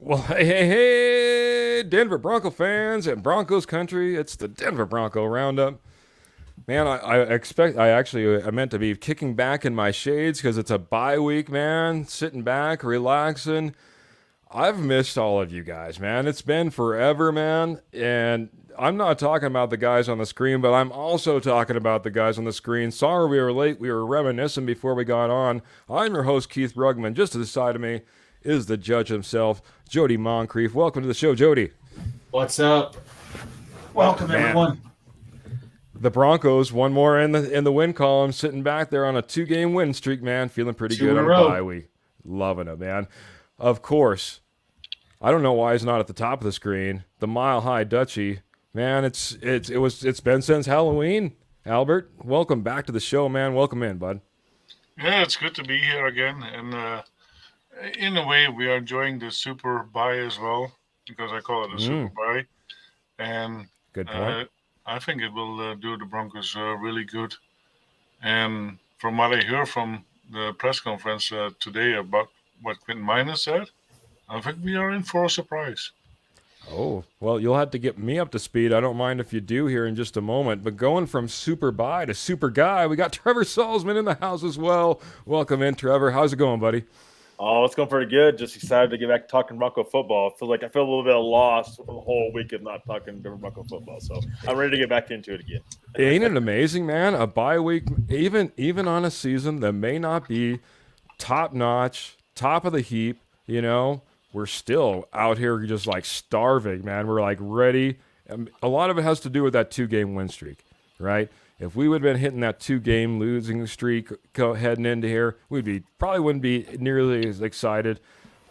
Well, hey, Denver Bronco fans and Broncos country. It's the Denver Bronco Roundup. Man, I meant to be kicking back in my shades because it's a bye week, man. Sitting back, relaxing. I've missed all of you guys, man. It's been forever, man. And I'm not talking about the guys on the screen, but I'm also talking about the guys on the screen. Sorry we were late. We were reminiscing before we got on. I'm your host, Keith Rugman. Just to the side of me is the judge himself, Jody Moncrief. Welcome to the show, Jody. What's up? Welcome, everyone. The Broncos, one more in the win column, sitting back there on a 2-game win streak, man. Feeling pretty good on a bye week. Loving it, man. Of course, I don't know why he's not at the top of the screen. The Mile High Dutchie, man. It's been since Halloween. Albert, welcome back to the show, man. Welcome in, bud. Yeah, it's good to be here again, and in a way, we are enjoying the super bye as well, because I call it a super bye. And good point. I think it will do the Broncos really good. And from what I hear from the press conference today about what Quentin Minor said, I think we are in for a surprise. Oh, well, you'll have to get me up to speed. I don't mind if you do here in just a moment. But going from super bye to super guy, we got Trevor Salzman in the house as well. Welcome in, Trevor. How's it going, buddy? Oh, it's going pretty good. Just excited to get back to talking Bronco football. I feel a little bit lost the whole week of not talking Bronco football. So I'm ready to get back into it again. Ain't it amazing, man? A bye week, even on a season that may not be top notch, top of the heap, you know, we're still out here just like starving, man. We're like ready. A lot of it has to do with that 2-game win streak, right? If we would have been hitting that 2-game losing streak heading into here, probably wouldn't be nearly as excited.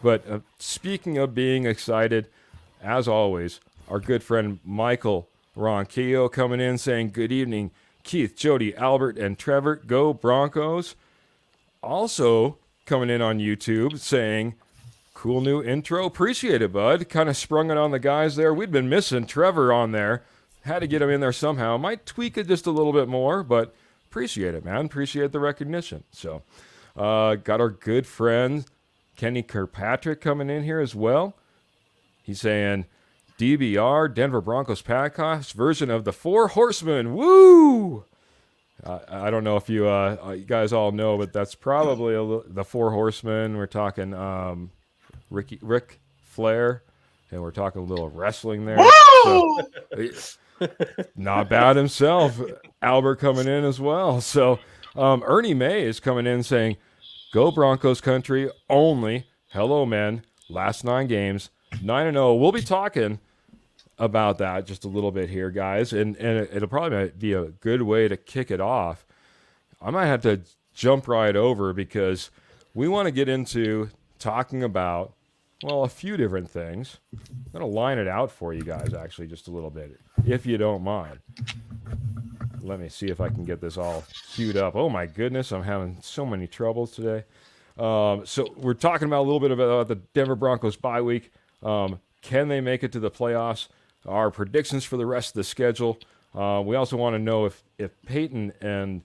But speaking of being excited, as always, our good friend Michael Ronquillo coming in saying, good evening, Keith, Jody, Albert, and Trevor. Go Broncos. Also coming in on YouTube saying, cool new intro. Appreciate it, bud. Kind of sprung it on the guys there. We'd been missing Trevor on there. Had to get him in there somehow. Might tweak it just a little bit more, but appreciate it, man. Appreciate the recognition. So, got our good friend Kenny Kirkpatrick coming in here as well. He's saying, DBR, Denver Broncos podcast version of the Four Horsemen. Woo! I don't know if you guys all know, but that's probably the Four Horsemen. We're talking Ric Flair, and we're talking a little wrestling there. Woo! So, not bad himself. Albert coming in as well. So Ernie May is coming in saying, go Broncos country only. Hello, men. Last 9 games, 9-0. We'll be talking about that just a little bit here, guys. And it'll probably be a good way to kick it off. I might have to jump right over because we want to get into talking about, well, a few different things. I'm going to line it out for you guys, actually, just a little bit, if you don't mind. Let me see if I can get this all queued up. Oh, my goodness, I'm having so many troubles today. So we're talking about a little bit about the Denver Broncos bye week. Can they make it to the playoffs? Our predictions for the rest of the schedule. We also want to know if Payton and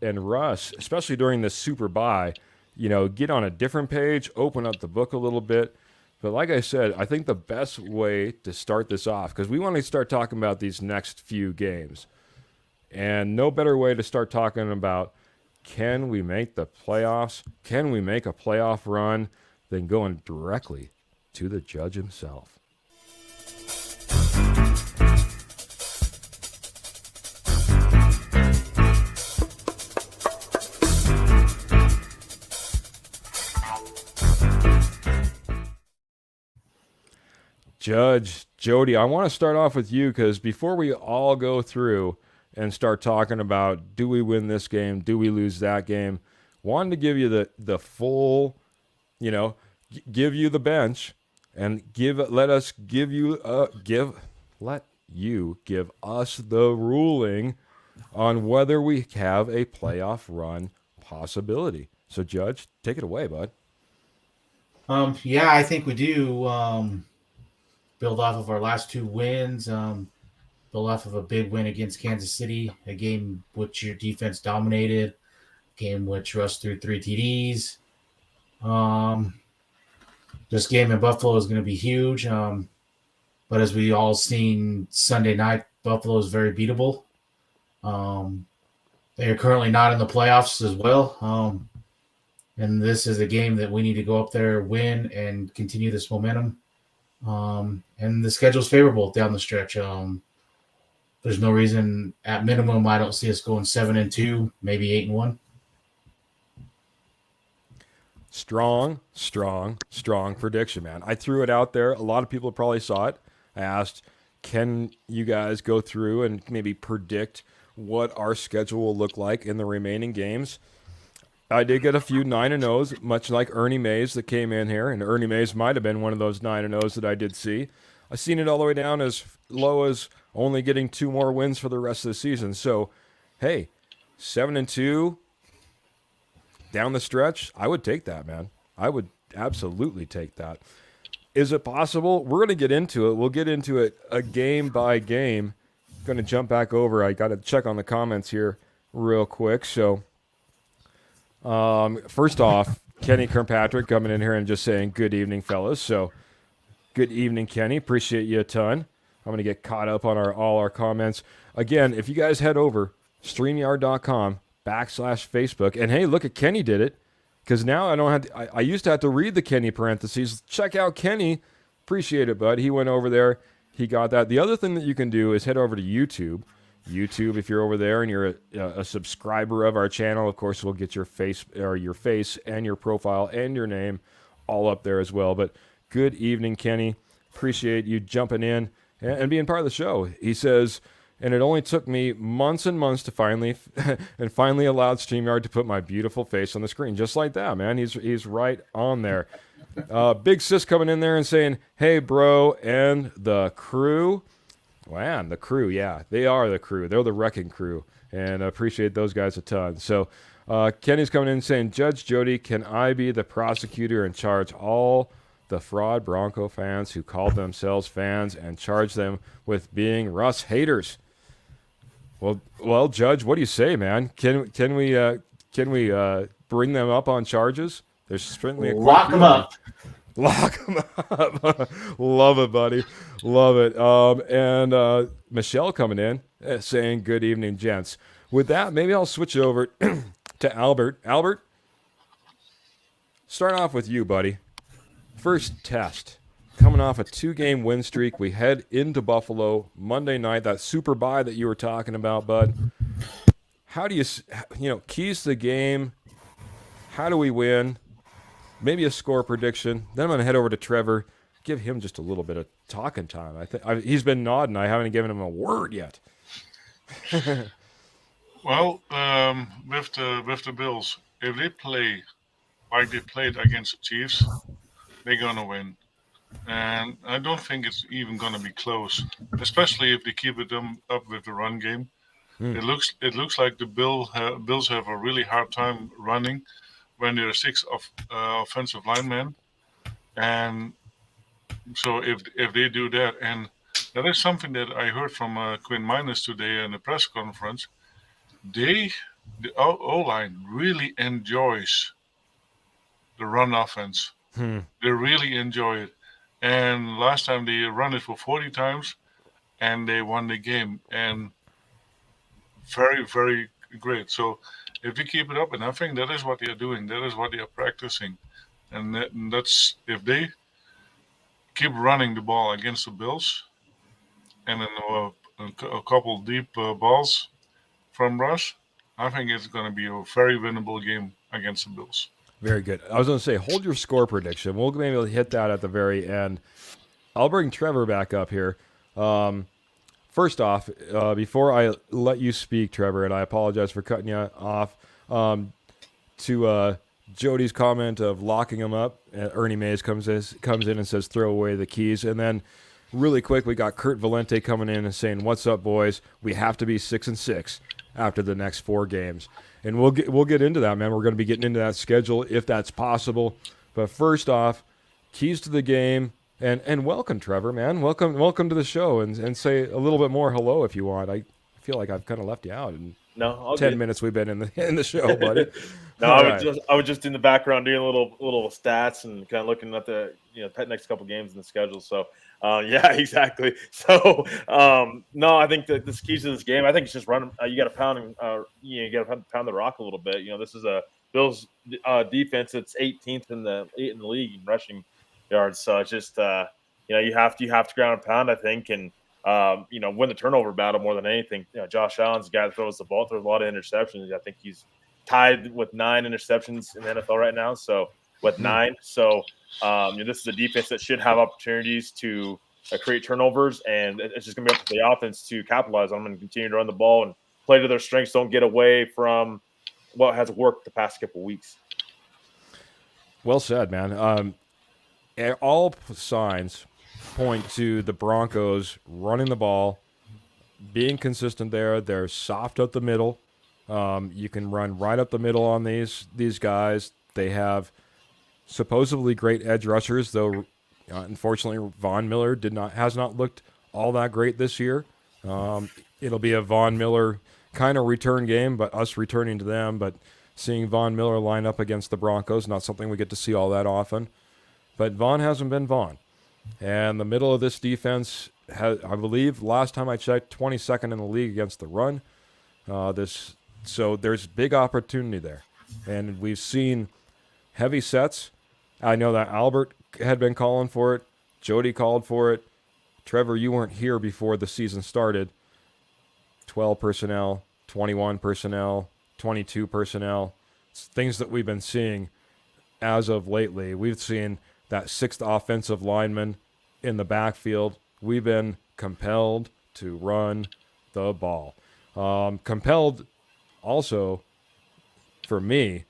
Russ, especially during this super bye, you know, get on a different page, open up the book a little bit. But like I said, I think the best way to start this off, because we want to start talking about these next few games, and no better way to start talking about can we make the playoffs, can we make a playoff run, than going directly to the judge himself. Judge, Jody, I want to start off with you because before we all go through and start talking about do we win this game, do we lose that game, wanted to give you the full, give you the bench and let you give us the ruling on whether we have a playoff run possibility. So, Judge, take it away, bud. Yeah, I think we do. Build off of our last 2 wins. Build off of a big win against Kansas City, a game which your defense dominated, game which Russ threw 3 TDs. This game in Buffalo is going to be huge. But as we all seen Sunday night, Buffalo is very beatable. They are currently not in the playoffs as well. And this is a game that we need to go up there, win, and continue this momentum. And the schedule's favorable down the stretch. There's no reason, at minimum, I don't see us going 7-2, maybe 8-1. Strong prediction, man. I threw it out there. A lot of people probably saw it. I asked, can you guys go through and maybe predict what our schedule will look like in the remaining games? I did get a few 9-0s, much like Ernie Mays that came in here, and Ernie Mays might have been one of those 9-0s that I did see. I've seen it all the way down as low as only getting 2 more wins for the rest of the season. So, hey, 7-2 down the stretch, I would take that, man. I would absolutely take that. Is it possible? We're going to get into it. We'll get into it a game by game. Going to jump back over. I got to check on the comments here real quick. So, first off, Kenny Kirkpatrick coming in here and just saying, good evening, fellas. So, good evening, Kenny. Appreciate you a ton. I'm going to get caught up on all our comments. Again, if you guys head over, StreamYard.com/Facebook. And hey, look at Kenny did it. Because now I don't have to, I used to have to read the Kenny parentheses. Check out Kenny. Appreciate it, bud. He went over there. He got that. The other thing that you can do is head over to YouTube. YouTube, if you're over there and you're a subscriber of our channel, of course, we'll get your face and your profile and your name all up there as well. But good evening, Kenny. Appreciate you jumping in and being part of the show. He says, and it only took me months and months to finally allowed StreamYard to put my beautiful face on the screen. Just like that, man. He's right on there. Big Sis coming in there and saying, hey, bro, and the crew. Man, the crew, yeah. They are the crew. They're the wrecking crew. And I appreciate those guys a ton. So Kenny's coming in and saying, Judge Jody, can I be the prosecutor and charge all the fraud Bronco fans who called themselves fans and charge them with being Russ haters? Well, Judge, what do you say, man? Can we bring them up on charges? There's certainly lock them up. Lock them up. Love it, buddy. Love it. And Michelle coming in saying, good evening, gents. With that, maybe I'll switch it over to Albert. Albert, start off with you, buddy. First test. Coming off a 2-game win streak, we head into Buffalo Monday night, that super bye that you were talking about, bud. How do you keys to the game? How do we win? Maybe a score prediction. Then I'm going to head over to Trevor, give him just a little bit of talking time. I think he's been nodding. I haven't given him a word yet. Well, with the Bills, if they play like they played against the Chiefs, they're going to win. And I don't think it's even going to be close, especially if they keep it up with the run game. It looks like the Bills have a really hard time running when there are 6 offensive linemen. And so if they do that, and that is something that I heard from Quinn Minus today in the press conference, the O-line really enjoys the run offense. They really enjoy it. And last time they run it for 40 times, and they won the game. And very, very great. So if they keep it up, and I think that is what they are doing, that is what they are practicing. And that's if they keep running the ball against the Bills, and then a couple deep balls from Russ, I think it's going to be a very winnable game against the Bills. Very good. I was going to say, hold your score prediction. We'll maybe hit that at the very end. I'll bring Trevor back up here. First off, before I let you speak, Trevor, and I apologize for cutting you off, to Jody's comment of locking him up, Ernie Mays comes in and says, throw away the keys. And then really quick, we got Kurt Valente coming in and saying, what's up, boys? We have to be 6-6 after the next 4 games. And we'll get into that, man. We're going to be getting into that schedule if that's possible. But first off, keys to the game. And welcome, Trevor, man. Welcome to the show, and say a little bit more hello if you want. I feel like I've kind of left you out in 10 minutes we've been in the show, buddy. No, I was just in the background doing little stats and kind of looking at the next couple games in the schedule. So yeah, exactly. So no, I think that the keys to this game, I think it's just running. You got to pound the rock a little bit. This is a Bills defense that's 18th in the league in rushing yards. So it's just you have to ground and pound, I think, and win the turnover battle more than anything. Josh Allen's the guy that throws the ball, throws a lot of interceptions. I think he's tied with 9 interceptions in the NFL right now. So with 9, so this is a defense that should have opportunities to create turnovers, and it's just going to be up to the offense to capitalize on them and continue to run the ball and play to their strengths. Don't get away from what has worked the past couple weeks. Well said, man. All signs point to the Broncos running the ball, being consistent there. They're soft up the middle. You can run right up the middle on these guys. They have supposedly great edge rushers, though unfortunately Von Miller has not looked all that great this year. It'll be a Von Miller kind of return game, but us returning to them. But seeing Von Miller line up against the Broncos, not something we get to see all that often. But Vaughn hasn't been Vaughn. And the middle of this defense, I believe, last time I checked, 22nd in the league against the run. So there's big opportunity there. And we've seen heavy sets. I know that Albert had been calling for it. Jody called for it. Trevor, you weren't here before the season started. 12 personnel, 21 personnel, 22 personnel. It's things that we've been seeing as of lately. We've seen that 6th offensive lineman in the backfield. We've been compelled to run the ball. Compelled also, for me,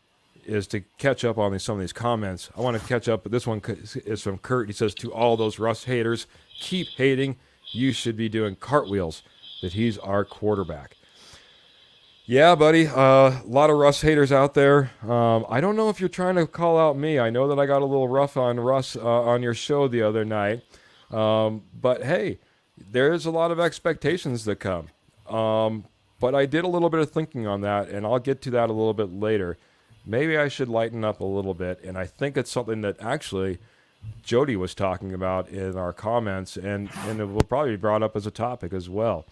is to catch up on some of these comments. I want to catch up, but this one is from Kurt. He says, to all those Russ haters, keep hating. You should be doing cartwheels that he's our quarterback. Yeah, buddy. A lot of Russ haters out there. I don't know if you're trying to call out me. I know that I got a little rough on Russ on your show the other night. But hey, there's a lot of expectations that come. But I did a little bit of thinking on that, and I'll get to that a little bit later. Maybe I should lighten up a little bit, and I think it's something that actually Jody was talking about in our comments, and it will probably be brought up as a topic as well.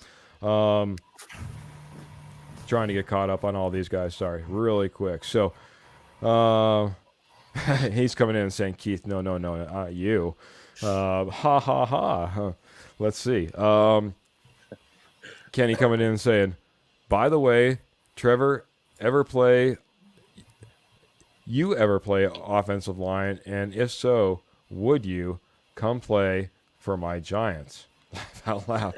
Trying to get caught up on all these guys. Sorry, really quick. So he's coming in and saying, Keith, no, not you. Ha, ha, ha. Let's see. Kenny coming in and saying, by the way, Trevor, you ever play offensive line? And if so, would you come play for my Giants? Laugh out loud.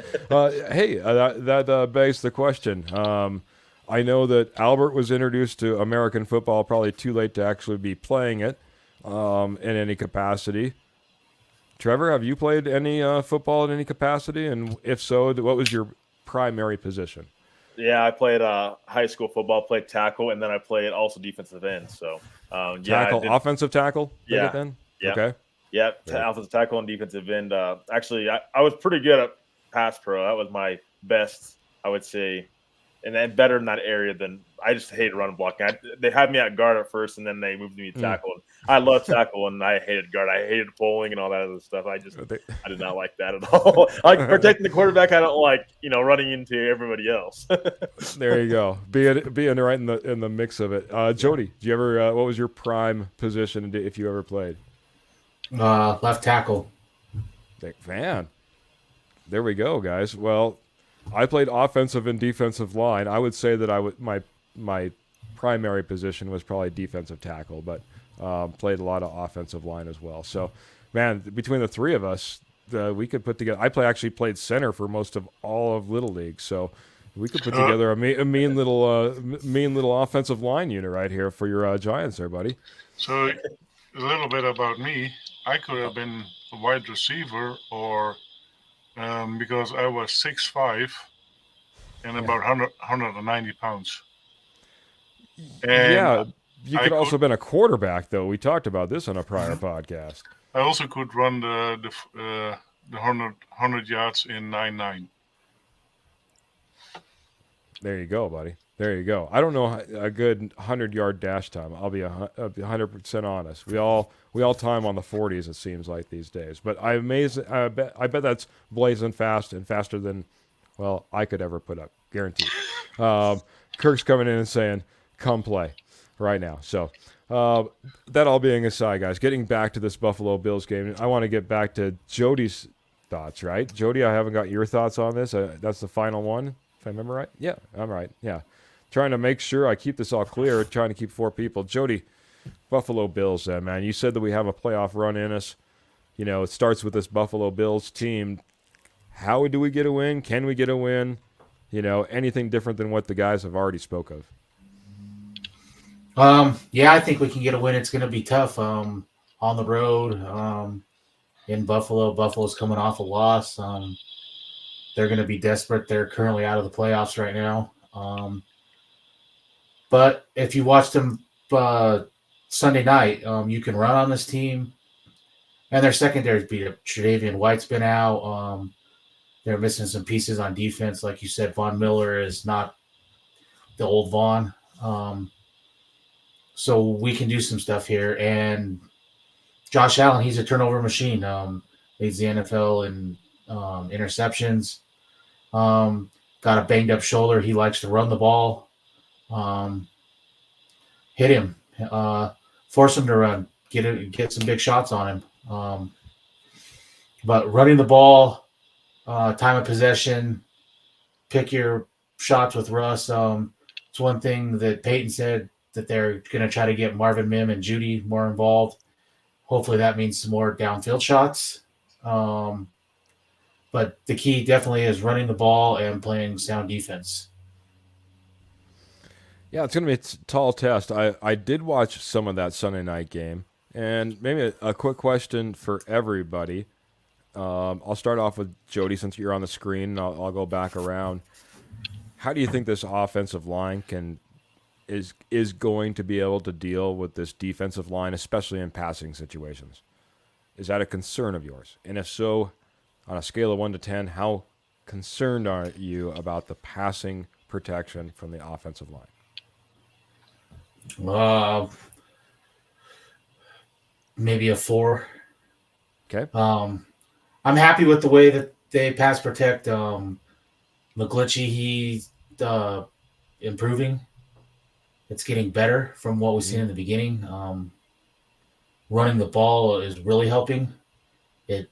Hey, that begs the question. I know that Albert was introduced to American football probably too late to actually be playing it in any capacity. Trevor, have you played any football in any capacity? And if so, what was your primary position? Yeah, I played high school football, played tackle, and then I played also defensive end. So, tackle, offensive tackle? Yeah. Then? Yeah. Okay. Yeah, offensive tackle and defensive end. Actually, I was pretty good at pass pro. That was my best, I would say. And then better in that area than I just hated run blocking. They had me at guard at first, and then they moved me to tackle. And I love tackle, and I hated guard. I hated pulling and all that other stuff. I did not like that at all. I like protecting the quarterback. I don't like running into everybody else. There you go. Being right in the mix of it. Jody, do you ever? What was your prime position if you ever played? Left tackle. Man, there we go, guys. Well, I played offensive and defensive line. I would say that my primary position was probably defensive tackle, but played a lot of offensive line as well. So, man, between the three of us, we could put together. I actually played center for most of all of Little League, so we could put together a mean little offensive line unit right here for your Giants there, buddy. So a little bit about me. I could have been a wide receiver, or because I was 6'5" and about 190 pounds. And Yeah, you I could also could- have been a quarterback, though. We talked about this on a prior podcast. I also could run the 100 yards in 9.9. There you go, buddy. There you go. I don't know a good 100-yard dash time. I'll be 100% honest. We all time on the 40s. It seems like these days. But I bet that's blazing fast and faster than, well, I could ever put up. Guaranteed. Kirk's coming in and saying, "Come play," right now. So that all being aside, guys, getting back to this Buffalo Bills game, I want to get back to Jody's thoughts. Right, Jody? I haven't got your thoughts on this. That's the final one. If I remember right? Yeah, I'm right. Yeah. Trying to make sure I keep this all clear, trying to keep 4 people. Jody, Buffalo Bills, man. You said that we have a playoff run in us. You know, it starts with this Buffalo Bills team. How do we get a win? Can we get a win? You know, anything different than what the guys have already spoke of? Yeah, I think we can get a win. It's going to be tough on the road in Buffalo. Buffalo's coming off a loss. They're going to be desperate. They're currently out of the playoffs right now. But if you watched them Sunday night, you can run on this team. And their secondary's beat up. Tre'Davious White's been out. They're missing some pieces on defense. Like you said, Von Miller is not the old Von. So we can do some stuff here. And Josh Allen, he's a turnover machine. Leads the NFL in interceptions. Got a banged up shoulder. He likes to run the ball. Hit him. Force him to run. Get some big shots on him. But running the ball, time of possession, pick your shots with Russ. It's one thing that Payton said, that they're going to try to get Marvin Mims and Jody more involved. Hopefully that means some more downfield shots. But the key definitely is running the ball and playing sound defense. Yeah, it's going to be a tall test. I did watch some of that Sunday night game. And maybe a quick question for everybody. I'll start off with Jody since you're on the screen, and I'll go back around. How do you think this offensive line is going to be able to deal with this defensive line, especially in passing situations? Is that a concern of yours? And if so, on a scale of 1 to 10, how concerned are you about the passing protection from the offensive line? Maybe a 4. Okay. I'm happy with the way that they pass protect. McGlinchey, he's improving. It's getting better from what we've seen in the beginning. Running the ball is really helping. It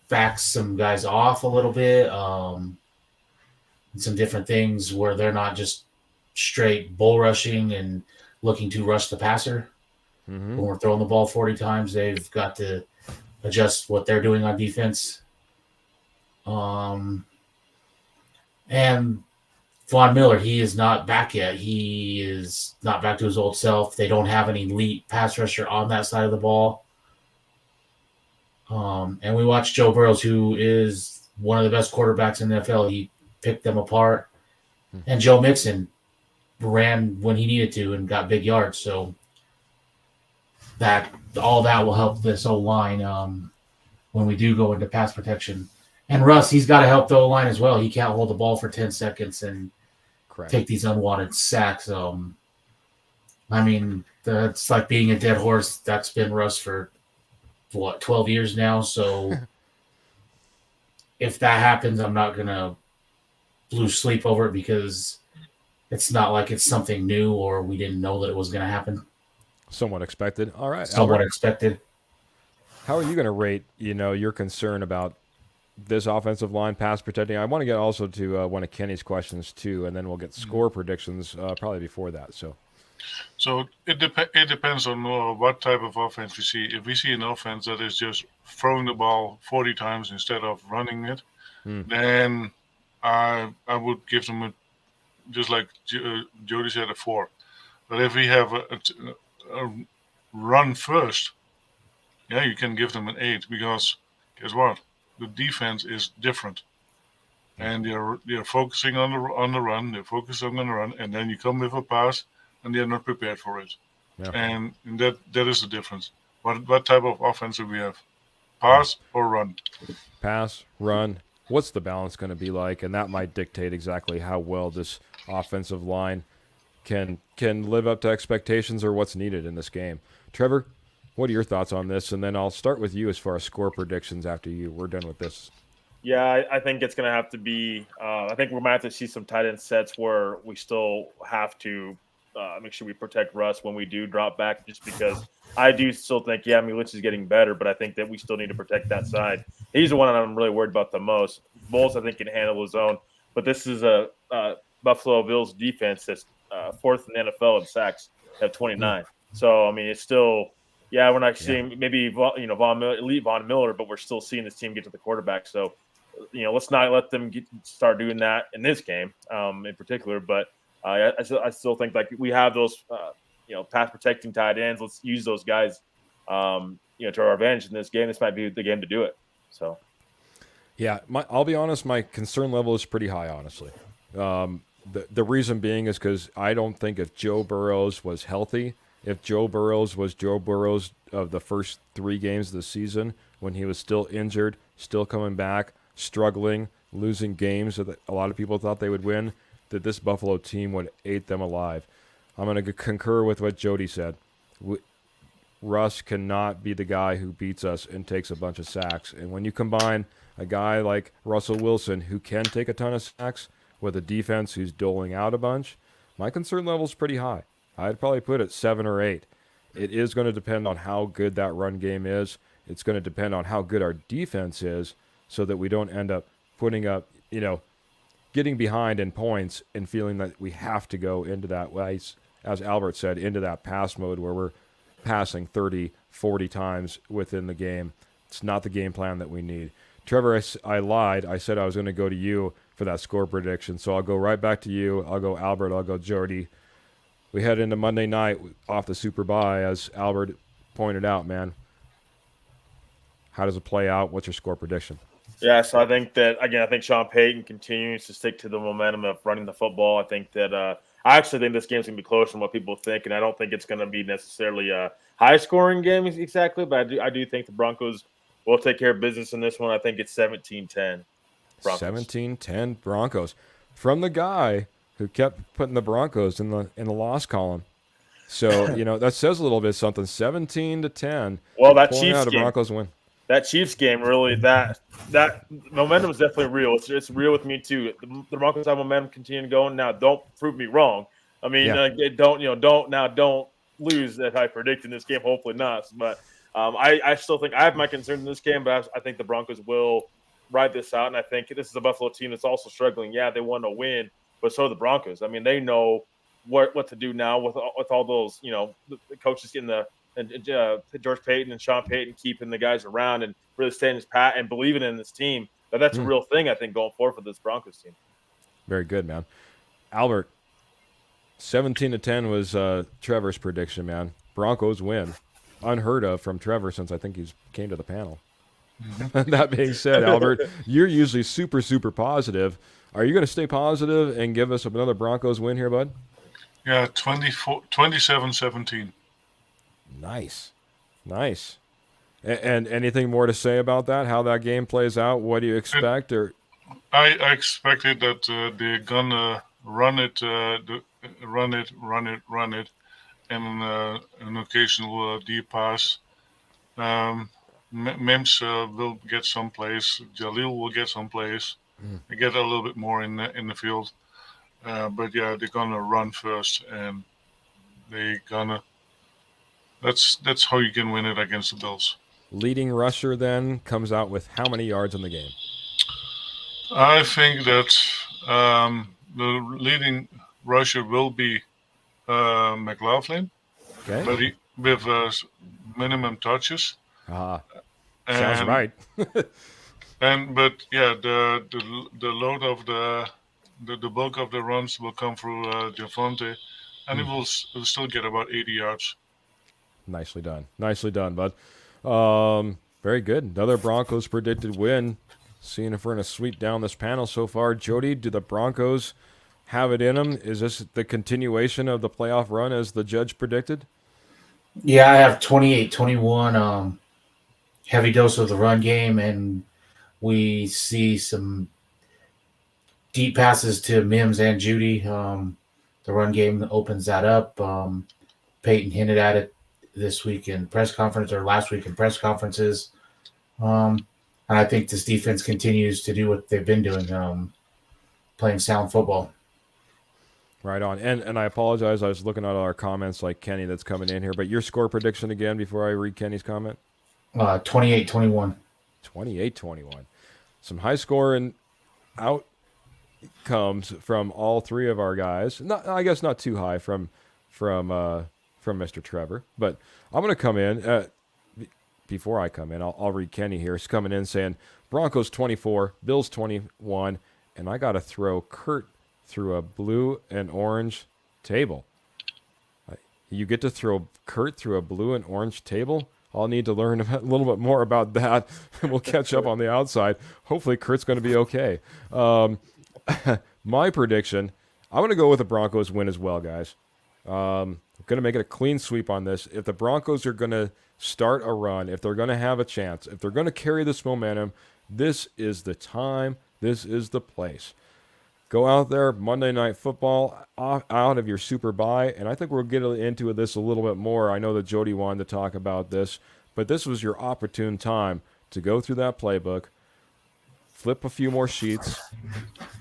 backs some guys off a little bit. And some different things where they're not just straight bull rushing and looking to rush the passer. When we're throwing the ball 40 times, they've got to adjust what they're doing on defense. And Von Miller, he is not back yet. He is not back to his old self. They don't have an elite pass rusher on that side of the ball. And we watched Joe Burrows, who is one of the best quarterbacks in the NFL. He picked them apart. And Joe Mixon ran when he needed to and got big yards. So all that will help this O-line when we do go into pass protection. And Russ, he's got to help the O-line as well. He can't hold the ball for 10 seconds and take these unwanted sacks. I mean, that's like being a dead horse. That's been Russ for, 12 years now? So if that happens, I'm not going to lose sleep over it because it's not like it's something new or we didn't know that it was going to happen. Somewhat expected. All right. Somewhat Albert, expected. how are you going to rate, your concern about this offensive line pass protecting? I want to get also to one of Kenny's questions too, and then we'll get score predictions probably before that. So, So it depends on what type of offense we see. If we see an offense that is just throwing the ball 40 times instead of running it, then I would give them just like Jody said, a 4. But if we have a run first, yeah, you can give them an 8 because guess what? The defense is different, and they're focusing on the run. They're focusing on the run, and then you come with a pass, and they're not prepared for it. Yeah. And that is the difference. What type of offense do we have? Pass or run? Pass, run. What's the balance going to be like? And that might dictate exactly how well this offensive line can live up to expectations or what's needed in this game. Trevor, what are your thoughts on this? And then I'll start with you as far as score predictions after we're done with this. Yeah, I think it's going to have to be. I think we're going to have to see some tight end sets where we still have to make sure we protect Russ when we do drop back, just because I do still think, yeah, Lynch is getting better, but I think that we still need to protect that side. He's the one I'm really worried about the most. Bowles, I think, can handle his own, but this is a Buffalo Bills defense that's fourth in the NFL in sacks at 29. So, I mean, it's still, yeah, we're not seeing maybe, elite Von Miller, but we're still seeing this team get to the quarterback. So, let's not let them start doing that in this game in particular. But I still think like we have those, pass protecting tight ends. Let's use those guys, to our advantage in this game. This might be the game to do it. So, yeah, I'll be honest. My concern level is pretty high, honestly. The reason being is because I don't think if Joe Burrows was healthy, if Joe Burrows was Joe Burrows of the first 3 games of the season when he was still injured, still coming back, struggling, losing games that a lot of people thought they would win, that this Buffalo team would eat them alive. I'm going to concur with what Jody said. Russ cannot be the guy who beats us and takes a bunch of sacks. And when you combine a guy like Russell Wilson who can take a ton of sacks with a defense who's doling out a bunch, my concern level is pretty high. I'd probably put it 7 or 8. It is going to depend on how good that run game is. It's going to depend on how good our defense is so that we don't end up putting up, getting behind in points and feeling that we have to go into that way, as Albert said, into that pass mode where we're passing 30, 40 times within the game. It's not the game plan that we need. Trevor, I lied. I said I was going to go to you for that score prediction, so I'll go right back to you. I'll go Albert. I'll go Jody. We head into Monday night off the Super Bye, as Albert pointed out, man. How does it play out? What's your score prediction? Yeah, so I think that, again, I think Sean Payton continues to stick to the momentum of running the football. I think that I actually think this game's going to be closer than what people think, and I don't think it's going to be necessarily a high-scoring game exactly, but I do think the Broncos will take care of business in this one. I think it's 17-10 Broncos. 17-10 Broncos. From the guy who kept putting the Broncos in the loss column. So, that says a little bit something. 17-10. Well, that Pulling Chiefs out a game. Broncos win. That Chiefs game, really, that momentum is definitely real. It's real with me too. The Broncos have momentum continuing going. Now, don't prove me wrong. I mean, don't lose that I predict in this game. Hopefully not. But I still think I have my concerns in this game, but I think the Broncos will ride this out. And I think this is a Buffalo team that's also struggling. Yeah, they want to win, but so are the Broncos. I mean, they know what to do now with all those, the coaches getting and George Payton and Sean Payton keeping the guys around and really staying his pat and believing in this team. But that's a real thing, I think, going forward for this Broncos team. Very good, man. Albert, 17-10 was Trevor's prediction, man. Broncos win. Unheard of from Trevor since I think he's came to the panel. That being said, Albert, you're usually super, super positive. Are you going to stay positive and give us another Broncos win here, bud? Yeah, 27-17. Nice. And anything more to say about that? How that game plays out? What do you expect? I expected that they're gonna run it, and an occasional deep pass. Mims will get some plays. Jalil will get some plays. They get a little bit more in the field, but yeah, they're gonna run first, and they're gonna. That's how you can win it against the Bills. Leading rusher then comes out with how many yards in the game? I think that the leading rusher will be McLaughlin, Okay. but he with minimum touches. Sounds And right. but yeah, the load of the bulk of the runs will come through Javonte, and it will still get about 80 yards. Nicely done. Nicely done, bud. Very good. Another Broncos predicted win. Seeing if we're going to sweep down this panel so far. Jody, do the Broncos have it in them? Is this the continuation of the playoff run as the judge predicted? Yeah, I have 28-21. Heavy dose of the run game, and we see some deep passes to Mims and Judy. The run game opens that up. Payton hinted at it this week in press conference or last week in press conferences. And I think this defense continues to do what they've been doing, playing sound football. Right on. And I apologize. I was looking at our comments like Kenny that's coming in here. But your score prediction again before I read Kenny's comment? 28-21. 28-21. Some high scoring outcomes from all three of our guys. Not, I guess not too high from Mr. Trevor. But I'm going to come in. Before I come in, I'll read Kenny here. He's coming in saying Broncos 24, Bills 21, and I got to throw Kurt through a blue and orange table. You get to throw Kurt through a blue and orange table? I'll need to learn a little bit more about that, and we'll catch up on the outside. Hopefully, Kurt's going to be okay. My prediction, I'm going to go with the Broncos win as well, guys. I'm going to make it a clean sweep on this. If the Broncos are going to start a run, if they're going to have a chance, if they're going to carry this momentum, this is the time, this is the place. Go out there, Monday Night Football, out of your super bye, and I think we'll get into this a little bit more. I know that Jody wanted to talk about this, but this was your opportune time to go through that playbook, flip a few more sheets,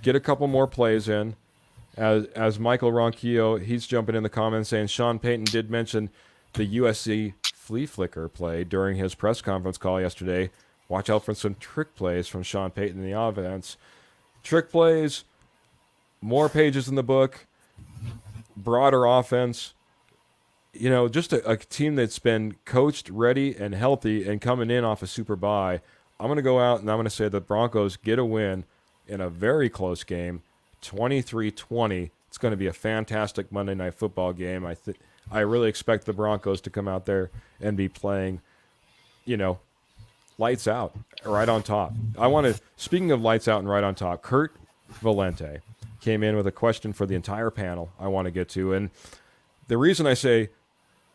get a couple more plays in. As Michael Ronquillo, he's jumping in the comments saying Sean Payton did mention the USC flea flicker play during his press conference call yesterday. Watch out for some trick plays from Sean Payton in the offense. Trick plays, more pages in the book, broader offense. You know, just a team that's been coached, ready, and healthy and coming in off a super bye. I'm going to go out and I'm going to say the Broncos get a win in a very close game, 23-20. It's going to be a fantastic Monday Night Football game. I really expect the Broncos to come out there and be playing, you know, lights out, right on top. Speaking of lights out and right on top, Kurt Valente came in with a question for the entire panel I want to get to. And the reason I say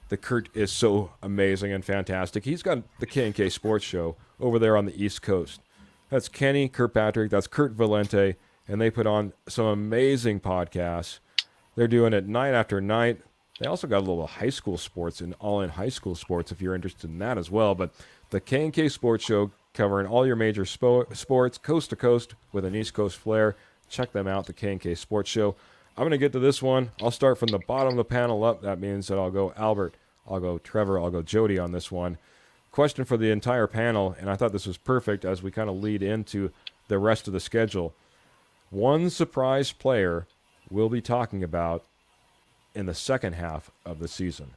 that Kurt is so amazing and fantastic, he's got the K&K Sports Show over there on the East Coast. That's Kenny Kirkpatrick, that's Kurt Valente, and they put on some amazing podcasts. They're doing it night after night. They also got a little high school sports and all-in high school sports if you're interested in that as well. But the K&K Sports Show covering all your major sports, coast to coast with an East Coast flair. Check them out, the K&K Sports Show. I'm going to get to this one. I'll start from the bottom of the panel up. That means that I'll go Albert, I'll go Trevor, I'll go Jody on this one. Question for the entire panel, and I thought this was perfect as we kind of lead into the rest of the schedule. One surprise player we'll be talking about in the second half of the season.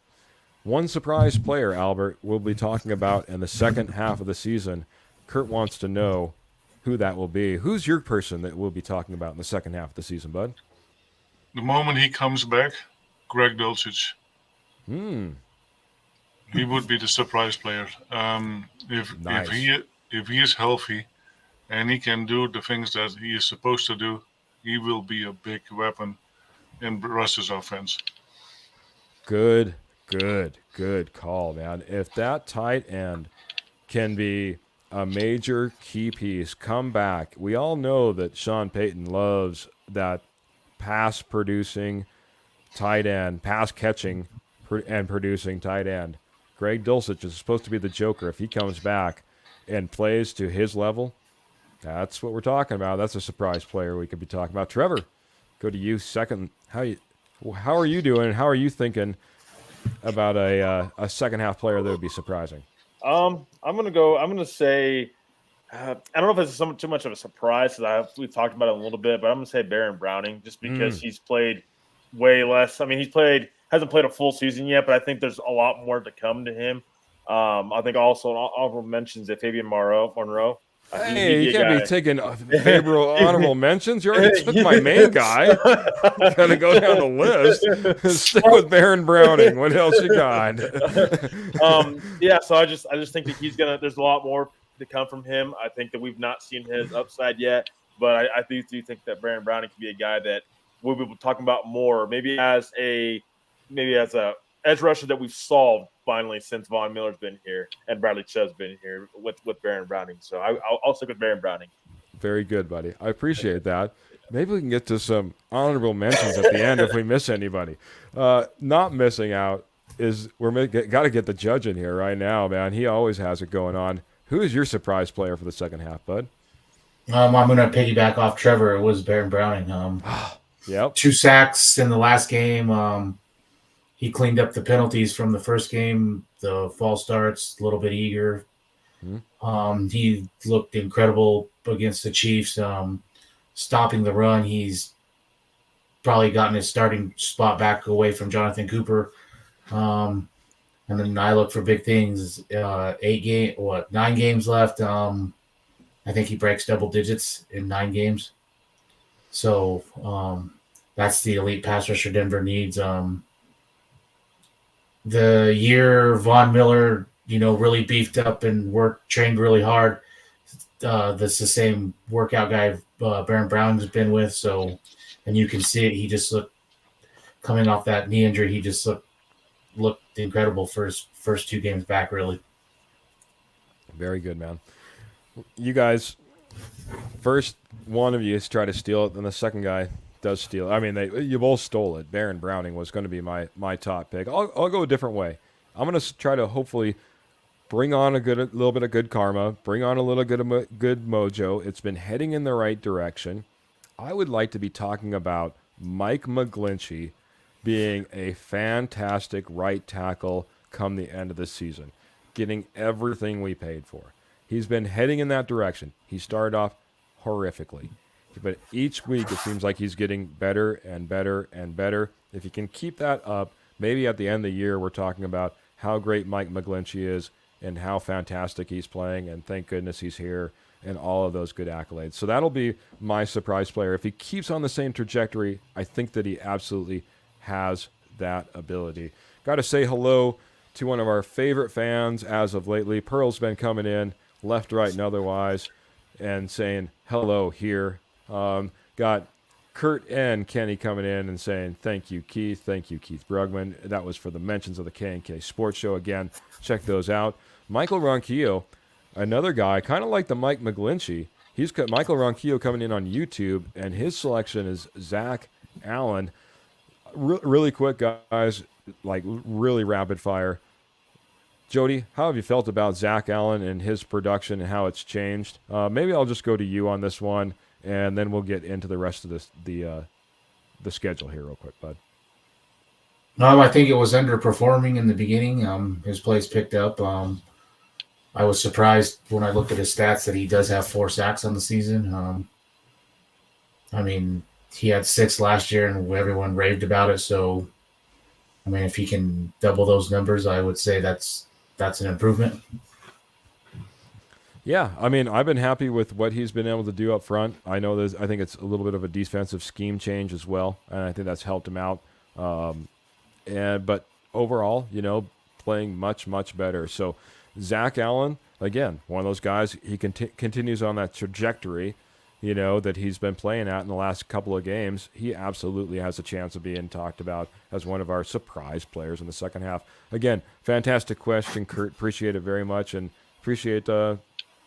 One surprise player, Albert, we'll be talking about in the second half of the season. Kurt wants to know who that will be. Who's your person that we'll be talking about in the second half of the season, bud? The moment he comes back, Greg Dulcich. He would be the surprise player. Nice. If he is healthy and he can do the things that he is supposed to do, he will be a big weapon in Russ's offense. Good call, man. If that tight end can be a major key piece, come back. We all know that Sean Payton loves that pass-producing tight end, pass-catching and producing tight end. Greg Dulcich is supposed to be the joker. If he comes back and plays to his level, that's what we're talking about. That's a surprise player we could be talking about. Trevor, go to you second. How are you doing? How are you thinking about a second half player that would be surprising? I'm gonna say I don't know if it's too much of a surprise because we've talked about it a little bit, but I'm gonna say Baron Browning just because he's played way less. I mean, he's played hasn't played a full season yet, but I think there's a lot more to come to him. I think also honorable mentions that Fabian Monroe. Hey, He'd you be a can't be guy. taking favorable honorable mentions. You already took my main guy. Gotta go down the list. Stick with Baron Browning. What else you got? Yeah, so I just think that there's a lot more to come from him. I think that we've not seen his upside yet, but I do think that Baron Browning can be a guy that we'll be talking about more, maybe as a edge rusher that we've solved finally since Von Miller's been here and Bradley Chubb's been here with Baron Browning. So I'll stick with Baron Browning. Very good, buddy. I appreciate that. Maybe we can get to some honorable mentions at the end if we miss anybody. Not missing out is got to get the judge in here right now, man. He always has it going on. Who is your surprise player for the second half, bud? I'm going to piggyback off Trevor. It was Baron Browning. Yep. 2 sacks in the last game. He cleaned up the penalties from the first game, the false starts, a little bit eager. He looked incredible against the Chiefs, stopping the run. He's probably gotten his starting spot back away from Jonathan Cooper. And then I look for big things. 9 games left. I think he breaks double digits in 9 games. So that's the elite pass rusher Denver needs. The year Von Miller, really beefed up and trained really hard. That's the same workout guy Baron Brown's been with. So, and you can see it. He just looked, coming off that knee injury, he just looked incredible for his first 2 games back, really. Very good, man. You guys, first one of you is try to steal it, then the second guy does steal it. I mean, you both stole it. Baron Browning was going to be my top pick. I'll go a different way. I'm going to try to hopefully bring on a little bit of good karma, bring on a little good mojo. It's been heading in the right direction. I would like to be talking about Mike McGlinchey being a fantastic right tackle come the end of the season, getting everything we paid for. He's been heading in that direction. He started off horrifically, but each week it seems like he's getting better and better and better. If he can keep that up, maybe at the end of the year we're talking about how great Mike McGlinchey is and how fantastic he's playing, and thank goodness he's here, and all of those good accolades. So that'll be my surprise player. If he keeps on the same trajectory, I think that he absolutely has that ability. Got to say hello to one of our favorite fans as of lately. Pearl's been coming in left, right, and otherwise, and saying hello here. Got Kurt and Kenny coming in and saying thank you, Keith. Thank you, Keith Brugman. That was for the mentions of the K&K Sports Show. Again, check those out. Michael Ronquillo, another guy, kind of like the Mike McGlinchey. Michael Ronquillo coming in on YouTube, and his selection is Zach Allen. Really quick, guys, like really rapid fire. Jody, how have you felt about Zach Allen and his production and how it's changed? Maybe I'll just go to you on this one, and then we'll get into the rest of the schedule here real quick, bud. I think it was underperforming in the beginning. His plays picked up. I was surprised when I looked at his stats that he does have 4 sacks on the season. I mean, he had 6 last year, and everyone raved about it. So, I mean, if he can double those numbers, I would say that's an improvement. Yeah, I mean, I've been happy with what he's been able to do up front. I think it's a little bit of a defensive scheme change as well, and I think that's helped him out. But overall, playing much, much better. So Zach Allen, again, one of those guys, he continues on that trajectory, that he's been playing at in the last couple of games. He absolutely has a chance of being talked about as one of our surprise players in the second half. Again, fantastic question, Kurt. Appreciate it very much, and appreciate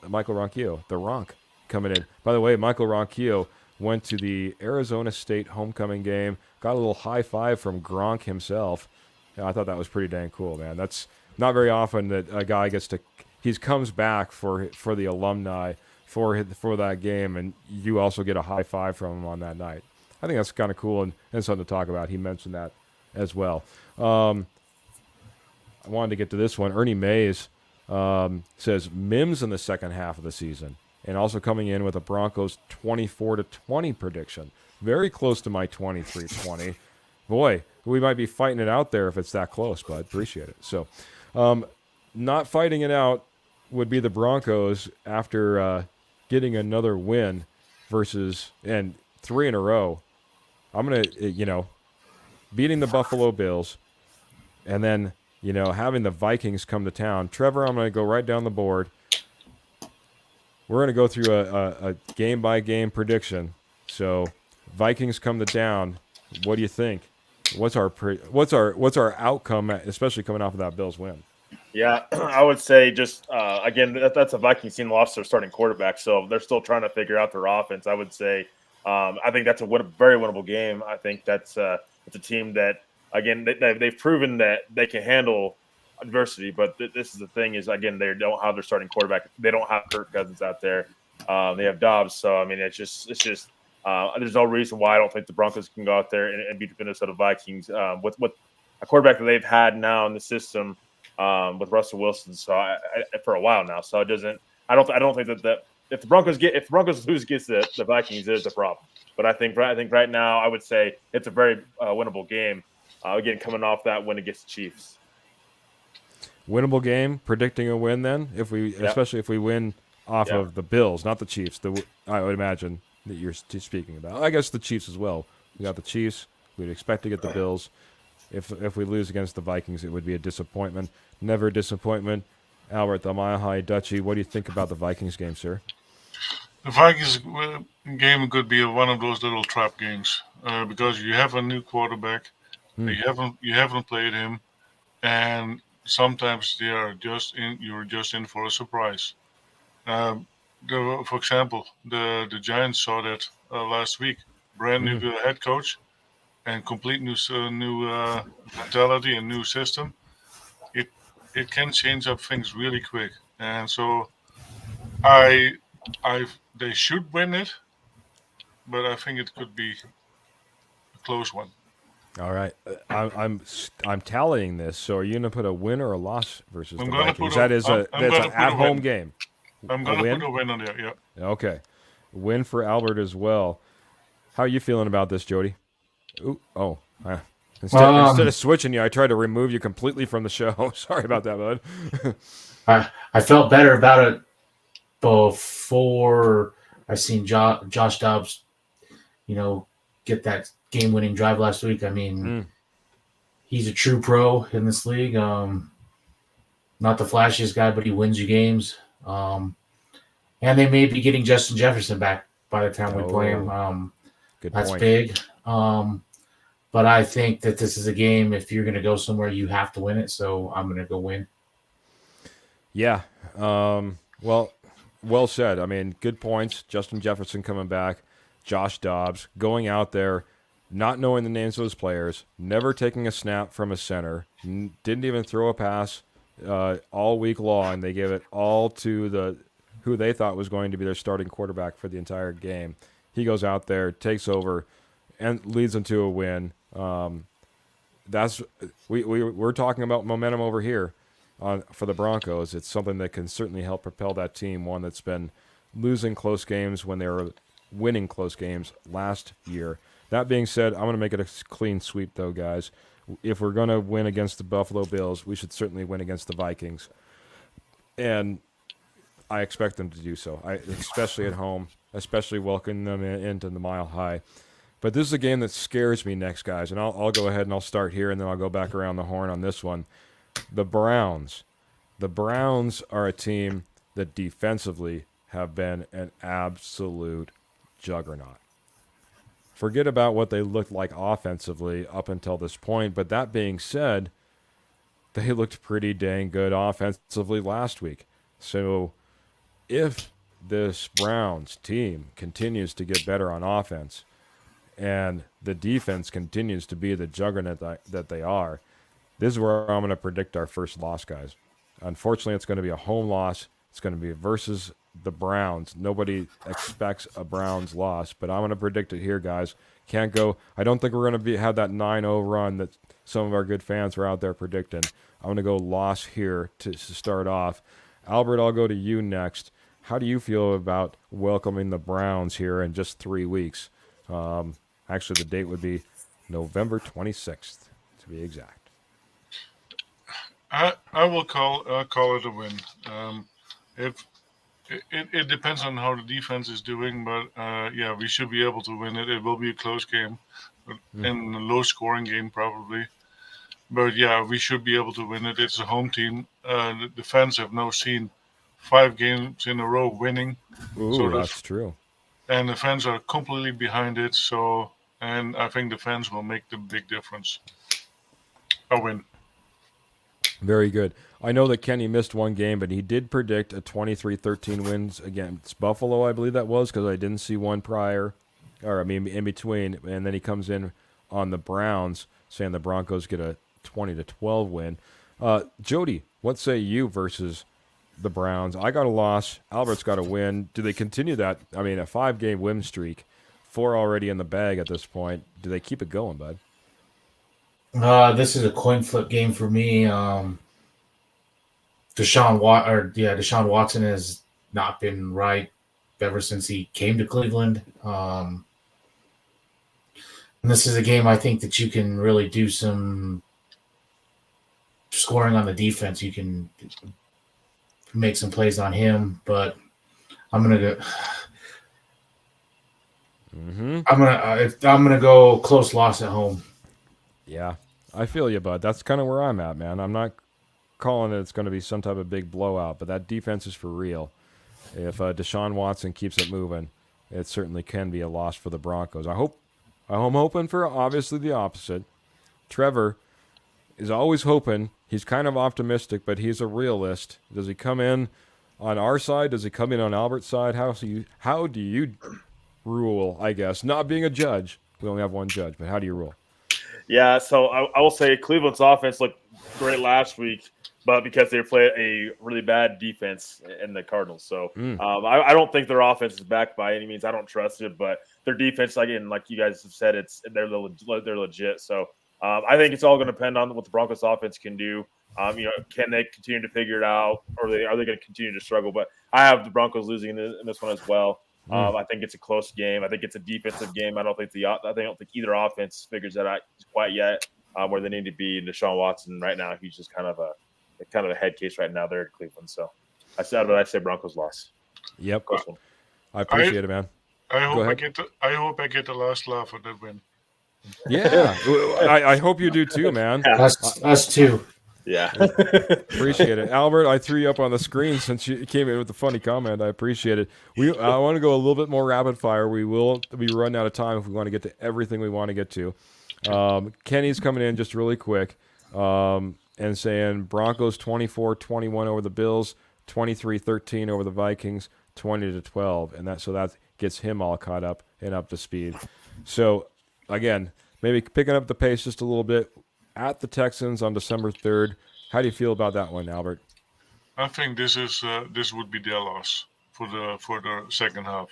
Michael Ronquillo, the Ronk, coming in. By the way, Michael Ronquillo went to the Arizona State homecoming game, got a little high five from Gronk himself. Yeah, I thought that was pretty dang cool, man. That's not very often that a guy comes back for the alumni for that game, and you also get a high five from him on that night. I think that's kind of cool and something to talk about. He mentioned that as well. I wanted to get to this one. Ernie Mays says Mims in the second half of the season, and also coming in with a Broncos 24-20 prediction. Very close to my 23-20. Boy, we might be fighting it out there if it's that close, but I appreciate it. So, not fighting it out would be the Broncos after getting another win versus, and 3 in a row. I'm going to, beating the Buffalo Bills and then, having the Vikings come to town. Trevor, I'm going to go right down the board. We're going to go through a game-by-game prediction. So, Vikings come to town. What do you think? What's our outcome, especially coming off of that Bills win? Yeah, I would say just again that's a Vikings team lost their starting quarterback, so they're still trying to figure out their offense. I would say I think that's a very winnable game. I think it's a team that again they've proven that they can handle adversity, but this is the thing is again they don't have their starting quarterback. They don't have Kirk Cousins out there. They have Dobbs, so I mean it's just there's no reason why I don't think the Broncos can go out there and beat the Minnesota Vikings with a quarterback that they've had now in the system. With Russell Wilson, so for a while now. So it doesn't. I don't think that if the Broncos lose against the Vikings, there's a problem. But I think right now I would say it's a very winnable game. Again, coming off that win against the Chiefs. Winnable game. Predicting a win then, especially if we win off of the Bills, not the Chiefs. I would imagine that you're speaking about. I guess the Chiefs as well. We got the Chiefs. We'd expect to get the Bills. If we lose against the Vikings, it would be a disappointment. Never a disappointment. Albert, the Mile High Dutchie, what do you think about the Vikings game, sir? The Vikings game could be one of those little trap games because you have a new quarterback. You haven't played him, and sometimes you're just in for a surprise. For example, the Giants saw that last week. Brand new head coach and complete new mentality and new system. It can change up things really quick, and so they should win it, but I think it could be a close one. All right, I'm tallying this. So are you going to put a win or a loss versus the Vikings? That's an at-home game. I'm going to put a win on there. Yeah. Okay, win for Albert as well. How are you feeling about this, Jody? Instead of switching you, I tried to remove you completely from the show. Sorry about that, bud. I felt better about it before I seen Josh Dobbs, get that game-winning drive last week. I mean, he's a true pro in this league. Not the flashiest guy, but he wins you games. And they may be getting Justin Jefferson back by the time we play him. That's point. Big. But I think that this is a game, if you're going to go somewhere, you have to win it. So I'm going to go win. Yeah. Well said. I mean, good points. Justin Jefferson coming back. Josh Dobbs going out there, not knowing the names of those players, never taking a snap from a center, didn't even throw a pass all week long. They gave it all to who they thought was going to be their starting quarterback for the entire game. He goes out there, takes over, and leads them to a win. We're talking about momentum over here for the Broncos. It's something that can certainly help propel that team, one that's been losing close games when they were winning close games last year. That being said, I'm going to make it a clean sweep, though, guys. If we're going to win against the Buffalo Bills, we should certainly win against the Vikings. And I expect them to do so, especially at home, especially welcoming them into the Mile High. But this is a game that scares me next, guys, and I'll go ahead and I'll start here, and then I'll go back around the horn on this one. The Browns. The Browns are a team that defensively have been an absolute juggernaut. Forget about what they looked like offensively up until this point, but that being said, they looked pretty dang good offensively last week. So if this Browns team continues to get better on offense and the defense continues to be the juggernaut that they are, this is where I'm going to predict our first loss, guys. Unfortunately, it's going to be a home loss. It's going to be versus the Browns. Nobody expects a Browns loss, but I'm going to predict it here, guys. Can't go. I don't think we're going to have that 9-0 run that some of our good fans were out there predicting. I'm going to go loss here to start off. Albert, I'll go to you next. How do you feel about welcoming the Browns here in just 3 weeks? Actually, the date would be November 26th. to be exact. I will call it a win. If it depends on how the defense is doing, but yeah, we should be able to win it. It will be a close game, and a low-scoring game probably. But yeah, we should be able to win it. It's a home team. The fans have now seen 5 games in a row winning, Ooh, that's true. and the fans are completely behind it. So, and I think the fans will make the big difference. A win. Very good. I know that Kenny missed one game, but he did predict a 23-13 wins against Buffalo, I believe that was, because I didn't see one prior, or I mean in between. And then he comes in on the Browns, saying the Broncos get a 20-12 win. Jody, what say you versus the Browns? I got a loss. Albert's got a win. Do they continue that? I mean, a 5-game win streak, 4 already in the bag at this point. Do they keep it going, bud? This is a coin flip game for me. Deshaun Watson has not been right ever since he came to Cleveland. And this is a game I think that you can really do some scoring on the defense. You can make some plays on him, but I'm gonna go. I'm gonna go close loss at home. Yeah, I feel you, bud. That's kind of where I'm at, man. I'm not calling it it's going to be some type of big blowout, but that defense is for real. If Deshaun Watson keeps it moving, it certainly can be a loss for the Broncos. I'm hoping for obviously the opposite. Trevor is always hoping. He's kind of optimistic, but he's a realist. Does he come in on our side? Does he come in on Albert's side? How do you rule, I guess? Not being a judge. We only have one judge, but how do you rule? Yeah, so I will say Cleveland's offense looked great last week, but because they played a really bad defense in the Cardinals. So I don't think their offense is back by any means. I don't trust it, but their defense, again, like you guys have said, they're legit. So I think it's all going to depend on what the Broncos offense can do. Can they continue to figure it out, or are they going to continue to struggle? But I have the Broncos losing in this one as well. I think it's a close game. I think it's a defensive game. I don't think either offense figures that out quite yet where they need to be. And Deshaun Watson right now, he's just kind of a head case right now there in Cleveland. So I say Broncos loss. Yep, I appreciate it, man. I hope I get the last laugh of that win. Yeah, I hope you do too, man. Us too. Yeah. Appreciate it. Albert, I threw you up on the screen since you came in with a funny comment. I appreciate it. I want to go a little bit more rapid fire. We will be running out of time if we want to get to everything we want to get to. Kenny's coming in just really quick and saying Broncos 24-21 over the Bills, 23-13 over the Vikings, 20-12. And that gets him all caught up and up to speed. So, again, maybe picking up the pace just a little bit. At the Texans on December 3rd. How do you feel about that one, Albert? I think this would be their loss for the second half.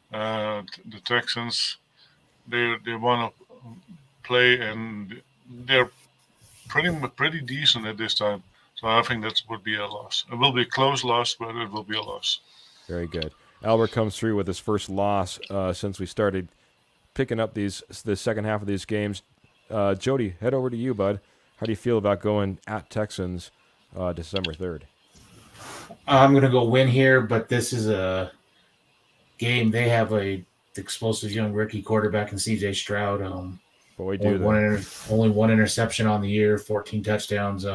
The Texans, they want to play, and they're pretty decent at this time. So I think that would be a loss. It will be a close loss, but it will be a loss. Very good. Albert comes through with his first loss since we started picking up the second half of these games. Jody, head over to you, bud. How do you feel about going at Texans December 3rd? I'm going to go win here, but this is a game. They have a explosive young rookie quarterback in C.J. Stroud. Only one interception on the year, 14 touchdowns.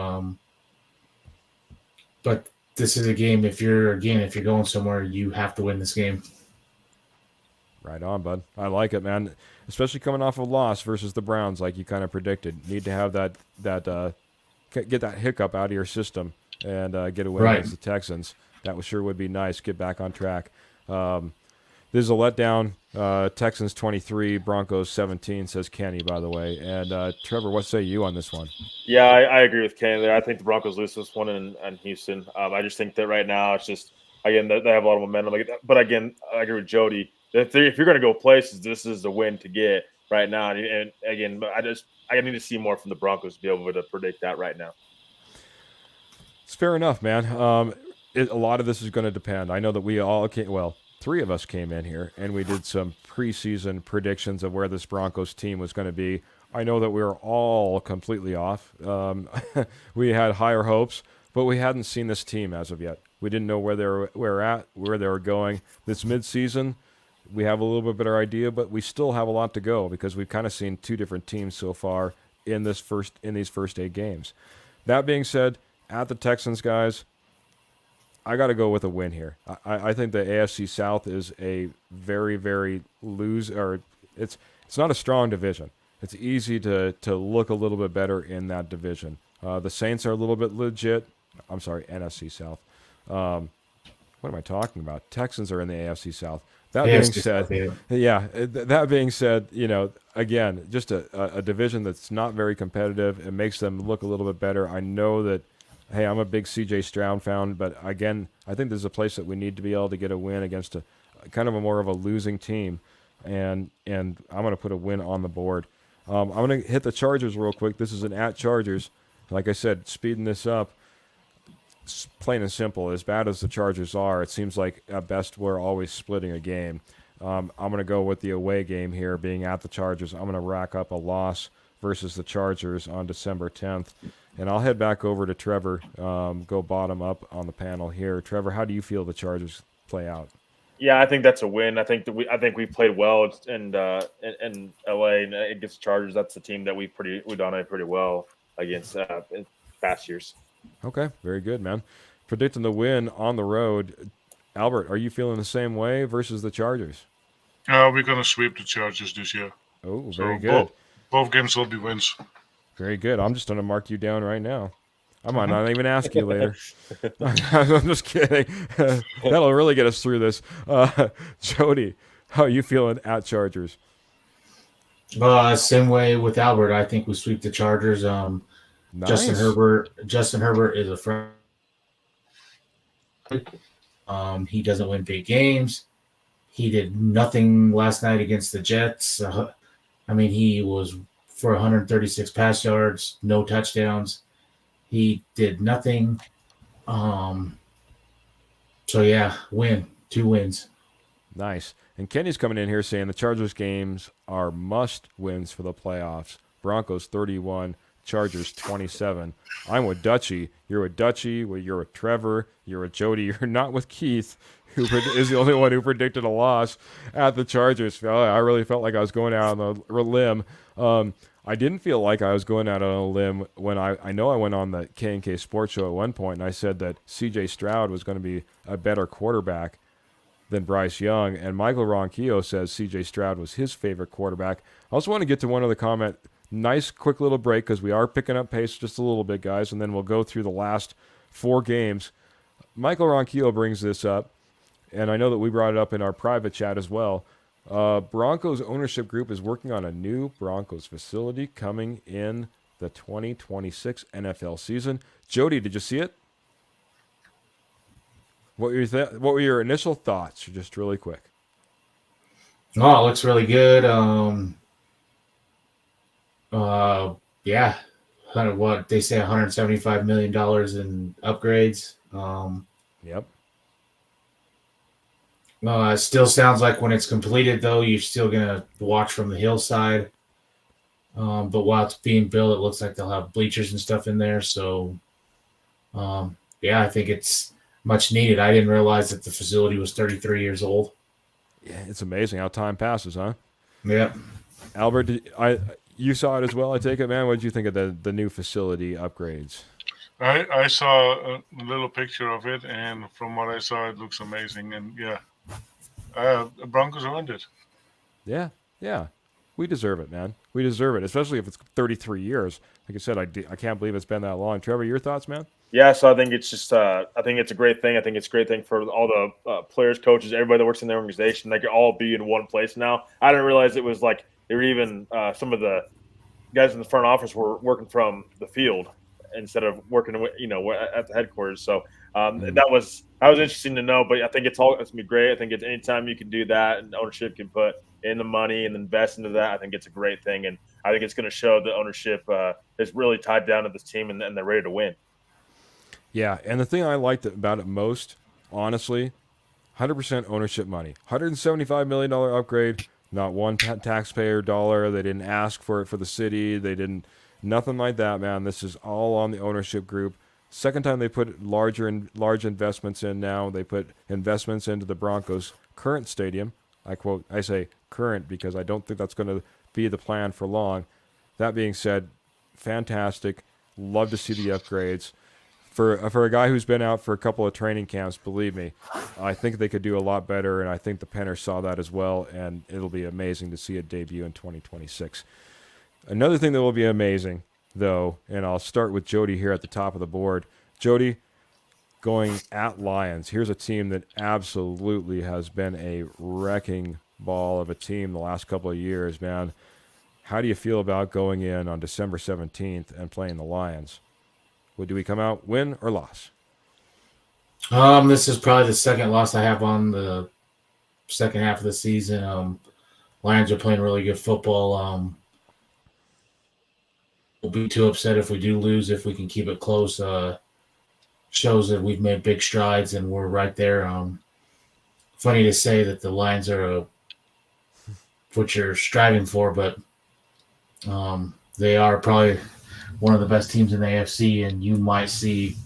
But this is a game. If you're going somewhere, you have to win this game. Right on, bud. I like it, man. Especially coming off a loss versus the Browns, like you kind of predicted. Need to have that get that hiccup out of your system and get away against the Texans. That sure would be nice. Get back on track. This is a letdown. Texans 23, Broncos 17, says Kenny, by the way. And Trevor, what say you on this one? Yeah, I agree with Kenny there. I think the Broncos lose this one in Houston. I just think that right now it's just, again, they have a lot of momentum. But again, I agree with Jody. If you're going to go places, this is the win to get right now. And again, I need to see more from the Broncos to be able to predict that right now. It's fair enough, man. A lot of this is going to depend. I know that we all three of us came in here and we did some preseason predictions of where this Broncos team was going to be. I know that we were all completely off. We had higher hopes, but we hadn't seen this team as of yet. We didn't know where they were going. This midseason, we have a little bit better idea, but we still have a lot to go because we've kind of seen two different teams so far in these first 8 games. That being said, at the Texans, guys, I got to go with a win here. I think the AFC South is a very, very it's not a strong division. It's easy to look a little bit better in that division. The Saints are a little bit legit. I'm sorry, NFC South. What am I talking about? Texans are in the AFC South. That being said, that being said, again, just a division that's not very competitive. It makes them look a little bit better. I know that, hey, I'm a big CJ Stroud fan, but again, I think there's a place that we need to be able to get a win against a kind of a more of a losing team, and I'm going to put a win on the board. I'm going to hit the Chargers real quick. This is an at Chargers. Like I said, speeding this up. It's plain and simple. As bad as the Chargers are, it seems like at best we're always splitting a game. I'm going to go with the away game here, being at the Chargers. I'm going to rack up a loss versus the Chargers on December 10th. And I'll head back over to Trevor, go bottom up on the panel here. Trevor, how do you feel the Chargers play out? Yeah, I think that's a win. I think we played well in LA and against the Chargers. That's the team that we dominated pretty well against in past years. Okay, very good, man. Predicting the win on the road. Albert, are you feeling the same way versus the Chargers? We're going to sweep the Chargers this year. Oh, very good. Both games will be wins. Very good. I'm just going to mark you down right now. I might not even ask you later. I'm just kidding. That'll really get us through this. Jody, how are you feeling at Chargers? Same way with Albert. I think we sweep the Chargers. Nice. Justin Herbert is a friend. He doesn't win big games. He did nothing last night against the Jets. He was for 136 pass yards, no touchdowns. He did nothing. Win. 2 wins. Nice. And Kenny's coming in here saying the Chargers games are must wins for the playoffs. Broncos 31, Chargers 27. I'm with Dutchie. You're with Dutchie. You're with Trevor. You're with Jody. You're not with Keith, who is the only one who predicted a loss at the Chargers. I really felt like I was going out on a limb. I didn't feel like I was going out on a limb when I know I went on the K&K Sports Show at one point, and I said that C.J. Stroud was going to be a better quarterback than Bryce Young, and Michael Ronquillo says C.J. Stroud was his favorite quarterback. I also want to get to one other comment. Nice, quick little break because we are picking up pace just a little bit, guys, and then we'll go through the last 4 games. Michael Ronquillo brings this up, and I know that we brought it up in our private chat as well. Broncos ownership group is working on a new Broncos facility coming in the 2026 NFL season. Jody, did you see it? What were your initial thoughts, just really quick? Oh, it looks really good. What they say, $175 million in upgrades. Yep. It still sounds like when it's completed, though, you're still gonna watch from the hillside. But while it's being built, it looks like they'll have bleachers and stuff in there. So, I think it's much needed. I didn't realize that the facility was 33 years old. Yeah, it's amazing how time passes, huh? Yep. Albert, you saw it as well, I take it, man. What did you think of the new facility upgrades? I saw a little picture of it, and from what I saw, it looks amazing. And Broncos earned it. Yeah. We deserve it, man. We deserve it, especially if it's 33 years. Like I said, I can't believe it's been that long. Trevor, your thoughts, man? Yeah, so I think it's just I think it's a great thing. I think it's a great thing for all the players, coaches, everybody that works in the organization. They can all be in one place now. I didn't realize it was like they were even some of the guys in the front office were working from the field instead of working, at the headquarters. So that was interesting to know. But I think it's gonna be great. I think it's anytime you can do that and ownership can put in the money and invest into that, I think it's a great thing. And I think it's going to show the ownership is really tied down to this team and they're ready to win. Yeah, and the thing I liked about it most, honestly, 100% ownership money. $175 million upgrade, Not one taxpayer dollar. They didn't ask for it for the city. They didn't, nothing like that, man. This is all on the ownership group. Second time they put large investments in now. They put investments into the Broncos' current stadium. I say current because I don't think that's going to be the plan for long. That being said, fantastic. Love to see the upgrades. For a guy who's been out for a couple of training camps, believe me, I think they could do a lot better, and I think the Penners saw that as well, and it'll be amazing to see it debut in 2026. Another thing that will be amazing, though, and I'll start with Jody here at the top of the board. Jody, going at Lions. Here's a team that absolutely has been a wrecking ball of a team the last couple of years, man. How do you feel about going in on December 17th and playing the Lions? Do we come out win or loss? This is probably the second loss I have on the second half of the season. Lions are playing really good football. We'll be too upset if we do lose. If we can keep it close, shows that we've made big strides and we're right there. Funny to say that the Lions are what you're striving for, but they are probably one of the best teams in the AFC, and you might see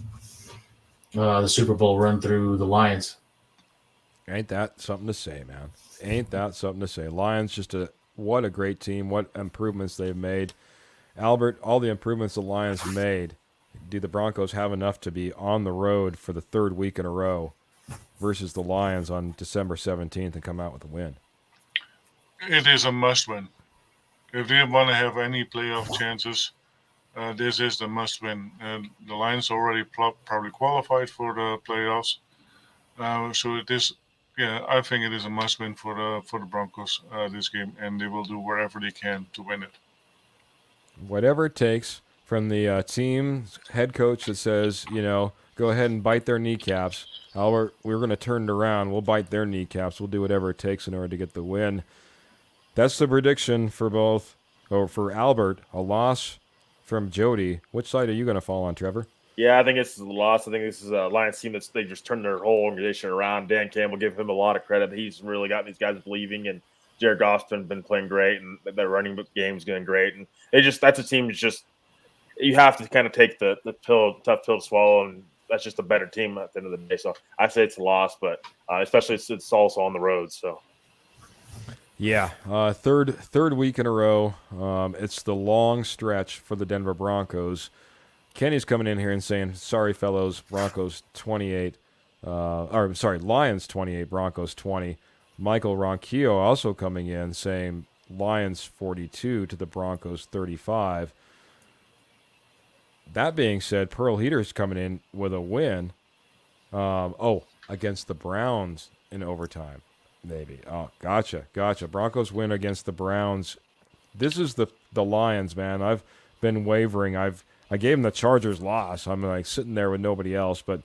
the Super Bowl run through the Lions. Ain't that something to say, man? Ain't that something to say? Lions, what a great team. What improvements they've made. Albert, all the improvements the Lions made, do the Broncos have enough to be on the road for the third week in a row versus the Lions on December 17th and come out with a win? It is a must-win. If they want to have any playoff chances, this is the must-win. The Lions already probably qualified for the playoffs, so it is. Yeah, I think it is a must-win for the Broncos this game, and they will do wherever they can to win it. Whatever it takes, from the team's head coach that says, go ahead and bite their kneecaps. Albert, we're going to turn it around. We'll bite their kneecaps. We'll do whatever it takes in order to get the win. That's the prediction for Albert. A loss from Jody. Which side are you going to fall on, Trevor? Yeah, I think this is a loss. I think this is a Lions team they just turned their whole organization around. Dan Campbell, give him a lot of credit. He's really got these guys believing, and Jared Goff's been playing great, and their running game's going great. And that's a team you have to kind of take the tough pill to swallow, and that's just a better team at the end of the day. So I say it's a loss, but especially it's also on the road. So. Yeah, third week in a row. It's the long stretch for the Denver Broncos. Kenny's coming in here and saying, sorry, fellows, Broncos 28. Lions 28, Broncos 20. Michael Ronquillo also coming in saying Lions 42 to the Broncos 35. That being said, Pearl Heater's coming in with a win. Against the Browns in overtime. Maybe. Oh, gotcha. Broncos win against the Browns. This is the Lions, man. I've been wavering. I gave them the Chargers loss. I'm like sitting there with nobody else. But,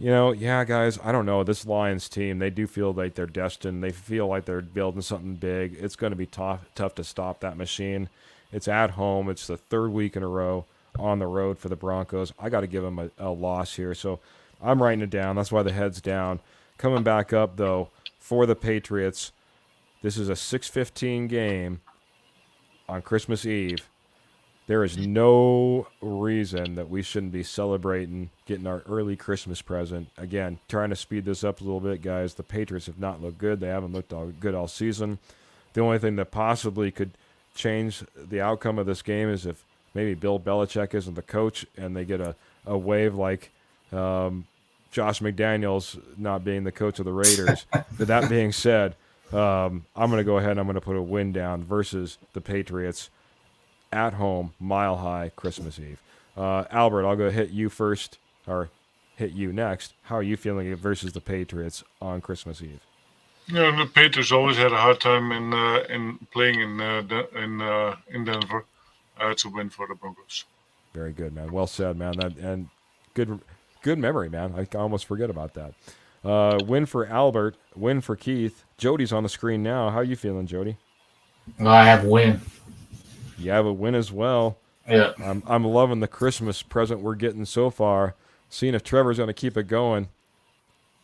guys, I don't know. This Lions team, they do feel like they're destined. They feel like they're building something big. It's going to be tough to stop that machine. It's at home. It's the third week in a row on the road for the Broncos. I got to give them a loss here. So I'm writing it down. That's why the head's down. Coming back up, though, for the Patriots, this is a 6:15 game on Christmas Eve. There is no reason that we shouldn't be celebrating getting our early Christmas present. Again, trying to speed this up a little bit, guys. The Patriots have not looked good. They haven't looked good all season. The only thing that possibly could change the outcome of this game is if maybe Bill Belichick isn't the coach and they get a wave like Josh McDaniels not being the coach of the Raiders. But that being said, I'm going to go ahead and I'm going to put a win down versus the Patriots at home, Mile High, Christmas Eve. Albert, I'll go hit you first, or hit you next. How are you feeling versus the Patriots on Christmas Eve? The Patriots always had a hard time in playing in Denver. It's a win for the Broncos. Very good, man. Well said, man. And good memory, man. I almost forget about that. Win for Albert. Win for Keith. Jody's on the screen now. How are you feeling, Jody? I have a win. You have a win as well. Yeah. I'm loving the Christmas present we're getting so far. Seeing if Trevor's going to keep it going.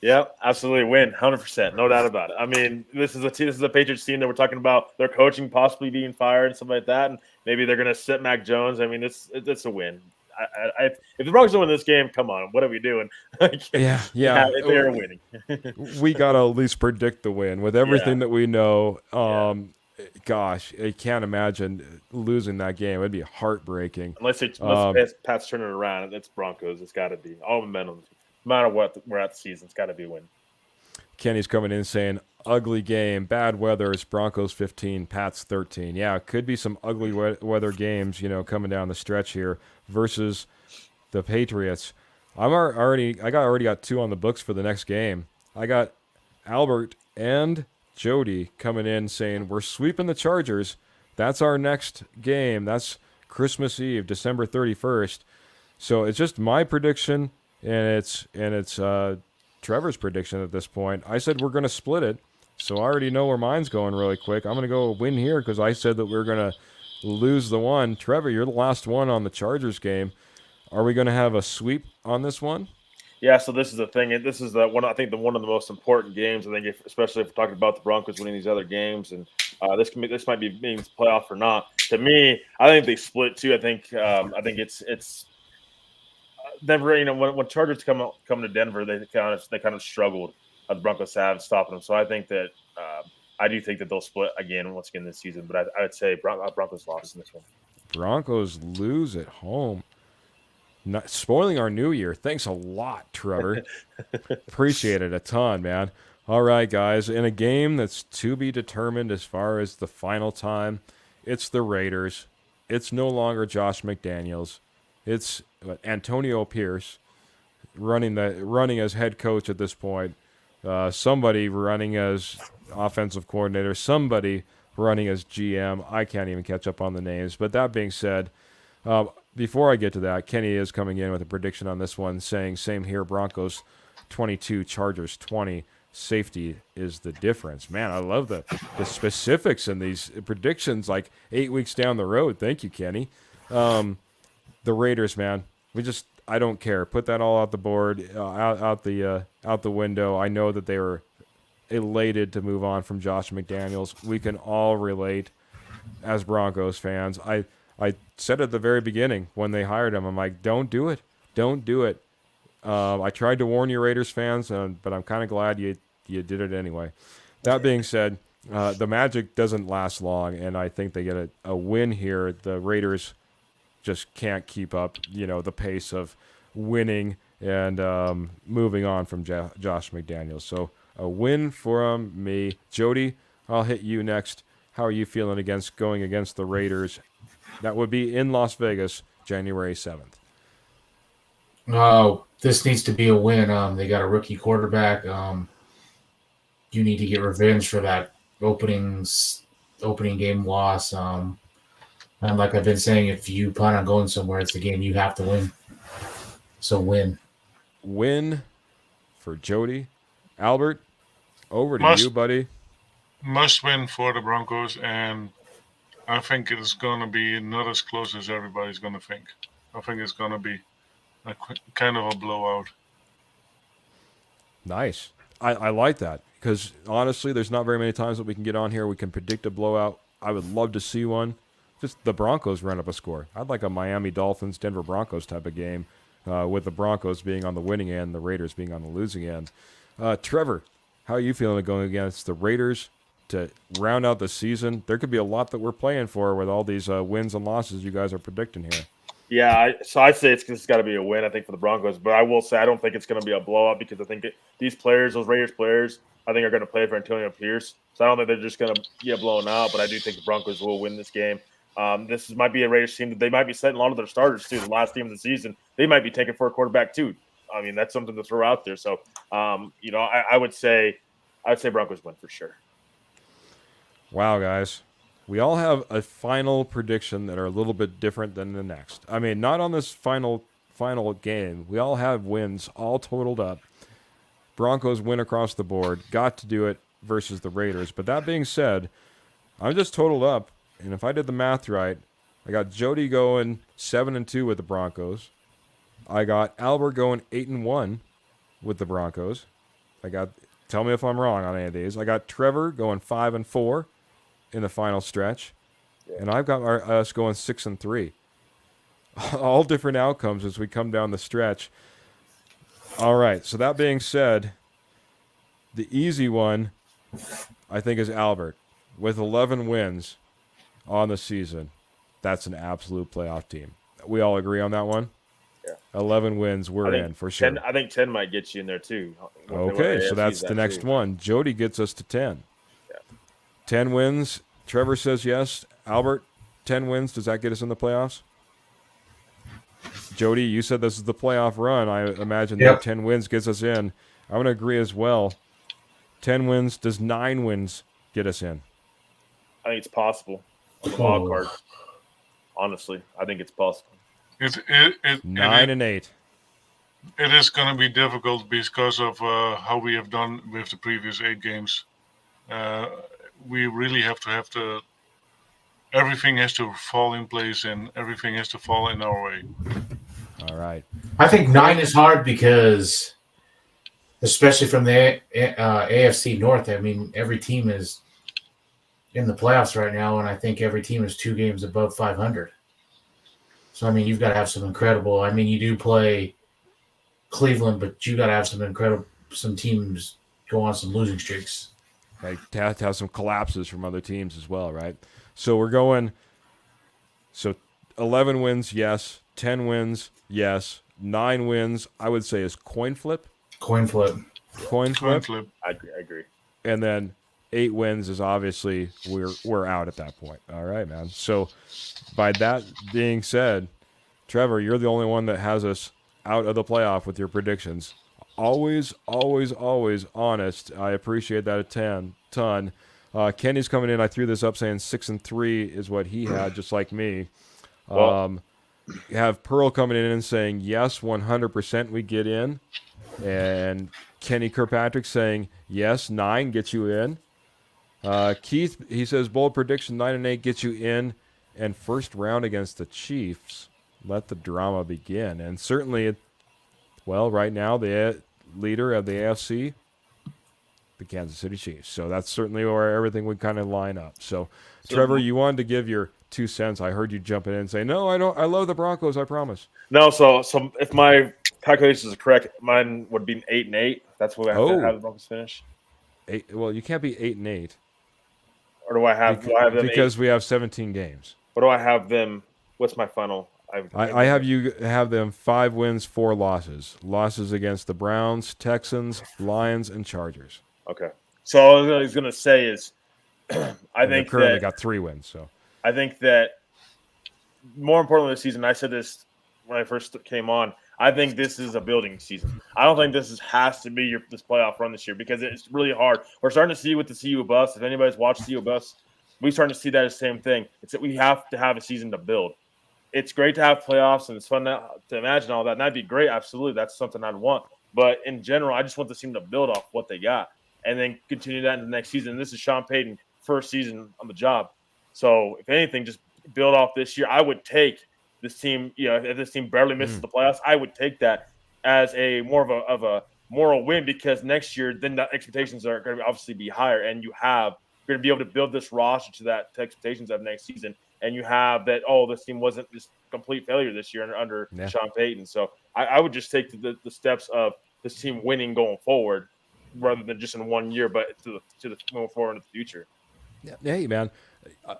Yeah, absolutely win, 100%, no doubt about it. I mean, this is a Patriots team that we're talking about their coaching possibly being fired and stuff like that, and maybe they're going to sit Mac Jones. I mean, it's a win. If the Broncos don't win this game, come on, what are we doing? Like, Yeah, yeah, yeah. they're winning. We gotta at least predict the win with everything that we know. Gosh, I can't imagine losing that game. It'd be heartbreaking. Unless Pat's turning it around, it's Broncos. It's got to be all momentum. No matter what, we're at the season. It's got to be a win. Kenny's coming in saying, ugly game, bad weather. It's Broncos 15, Pats 13. Yeah, it could be some ugly weather games, coming down the stretch here versus the Patriots. I already got 2 on the books for the next game. I got Albert and Jody coming in saying we're sweeping the Chargers. That's our next game. That's Christmas Eve, December 31st. So it's just my prediction, and it's Trevor's prediction at this point. I said we're going to split it, so I already know where mine's going really quick. I'm going to go win here because I said that we're going to lose the one. Trevor, you're the last one on the Chargers game. Are we going to have a sweep on this one? Yeah, so this is the thing. This is one. I think one of the most important games. I think, especially if we're talking about the Broncos winning these other games, and this might be means playoff or not. To me, I think they split too. I think it's Denver. When Chargers come to Denver, they kind of struggled. The Broncos have stopping them. So I think that I do think that they'll split once again this season. But I would say Broncos lost in this one. Broncos lose at home. Not spoiling our new year. Thanks a lot, Trevor. Appreciate it a ton, man. All right, guys. In a game that's to be determined as far as the final time, it's the Raiders. It's no longer Josh McDaniels. It's Antonio Pierce running as head coach at this point. Somebody running as offensive coordinator. Somebody running as GM. I can't even catch up on the names. But that being said, before I get to that, Kenny is coming in with a prediction on this one, saying, same here, Broncos 22, Chargers 20. Safety is the difference. Man, I love the specifics in these predictions, like 8 weeks down the road. Thank you, Kenny. The Raiders, man, I don't care. Put that all out the board, out the window. I know that they were elated to move on from Josh McDaniels. We can all relate as Broncos fans. I said at the very beginning when they hired him, I'm like, don't do it. Don't do it. I tried to warn you, Raiders fans, but I'm kind of glad you did it anyway. That being said, the magic doesn't last long, and I think they get a win here. The Raiders just can't keep up, the pace of winning and moving on from Josh McDaniels. So a win from me. Jody, I'll hit you next. How are you feeling going against the Raiders? That would be in Las Vegas, January 7th. Oh, this needs to be a win. They got a rookie quarterback. You need to get revenge for that opening game loss. And like I've been saying, if you plan on going somewhere, it's a game you have to win. So win. Win for Jody. Albert, over to you, buddy. Must win for the Broncos, and I think it's going to be not as close as everybody's going to think. I think it's going to be kind of a blowout. Nice. I like that because, honestly, there's not very many times that we can get on here. We can predict a blowout. I would love to see one. Just the Broncos run up a score. I'd like a Miami Dolphins, Denver Broncos type of game with the Broncos being on the winning end, the Raiders being on the losing end. Trevor, how are you feeling going against the Raiders to round out the season? There could be a lot that we're playing for with all these wins and losses you guys are predicting here. Yeah, so I'd say it's got to be a win, I think, for the Broncos. But I will say I don't think it's going to be a blowout because I think these players, those Raiders players, I think are going to play for Antonio Pierce. So I don't think they're just going to get blown out, but I do think the Broncos will win this game. This might be a Raiders team that they might be setting a lot of their starters too. The last game of the season, they might be taking for a quarterback too. I mean, that's something to throw out there. So, I would say Broncos win for sure. Wow, guys. We all have a final prediction that are a little bit different than the next. I mean, not on this final game. We all have wins all totaled up. Broncos win across the board. Got to do it versus the Raiders. But that being said, I'm just totaled up. And if I did the math right, I got Jody going 7-2 with the Broncos. I got Albert going 8-1 with the Broncos. Tell me if I'm wrong on any of these. I got Trevor going 5-4 in the final stretch, and I've got us going 6-3. All different outcomes as we come down the stretch. All right. So that being said, the easy one, I think, is Albert with 11 wins on the season. That's an absolute playoff team. We all agree on that one? Yeah. 11 wins, we're in for sure. 10, I think 10 might get you in there too. Okay, so that's the next one. Jody gets us to 10. Yeah. 10 wins. Trevor says yes. Albert, 10 wins. Does that get us in the playoffs? Jody, you said this is the playoff run. I imagine that 10 wins gets us in. I'm going to agree as well. 10 wins. Does 9 wins get us in? I think it's possible on the wild card. Honestly, I think it's possible. 9 and 8. It is going to be difficult because of how we have done with the previous 8 games. We really have to everything has to fall in place and everything has to fall in our way. All right. I think 9 is hard because, especially from the AFC North, I mean, every team is in the playoffs right now, and I think every team is 2 games above 500. So, I mean, you've got to have some incredible – I mean, you do play Cleveland, but you got to have some teams go on some losing streaks. Right, to have some collapses from other teams as well, right? So we're going – so 11 wins, yes. 10 wins, yes. 9 wins, I would say, is coin flip. Coin flip. Coin flip. I agree. And then 8 wins is obviously we're out at that point. All right, man. So by that being said, Trevor, you're the only one that has us out of the playoff with your predictions. Always, always, always honest. I appreciate that a ton. Kenny's coming in. I threw this up saying 6-3 is what he had, just like me. You have Pearl coming in and saying, yes, 100% we get in. And Kenny Kirkpatrick saying, yes, 9 gets you in. Keith, he says, bold prediction, 9 and 8 gets you in. And first round against the Chiefs. Let the drama begin. And certainly, right now, the leader of the AFC, the Kansas City Chiefs. So that's certainly where everything would kind of line up. So, Trevor, you wanted to give your 2 cents. I heard you jumping in and say, no, I don't. I love the Broncos, I promise. No, so if my calculations are correct, mine would be 8 and 8. That's what I have to have the Broncos finish. 8. Well, you can't be 8 and 8. Or do I have them because 8? We have 17 games. What do I have them? What's my final? I have you have them 5 wins, 4 losses. Losses against the Browns, Texans, Lions, and Chargers. Okay. So what I was going to say is, I think currently got 3 wins. So I think that more importantly this season, I said this when I first came on, I think this is a building season. I don't think this has to be this playoff run this year because it's really hard. We're starting to see with the CU bus. If anybody's watched CU bus, we're starting to see that as the same thing. It's that we have to have a season to build. It's great to have playoffs and it's fun to imagine all that. And that'd be great. Absolutely. That's something I'd want. But in general, I just want the team to build off what they got and then continue that in the next season. This is Sean Payton's first season on the job. So if anything, just build off this year. I would take this team, if this team barely misses the playoffs, I would take that as a more of a moral win because next year, then the expectations are going to obviously be higher and you're going to be able to build this roster to expectations of next season. And you have that, this team wasn't this complete failure this year under Sean Payton. So I would just take the steps of this team winning going forward rather than just in 1 year, but to the moving forward in the future. Yeah. Hey, man,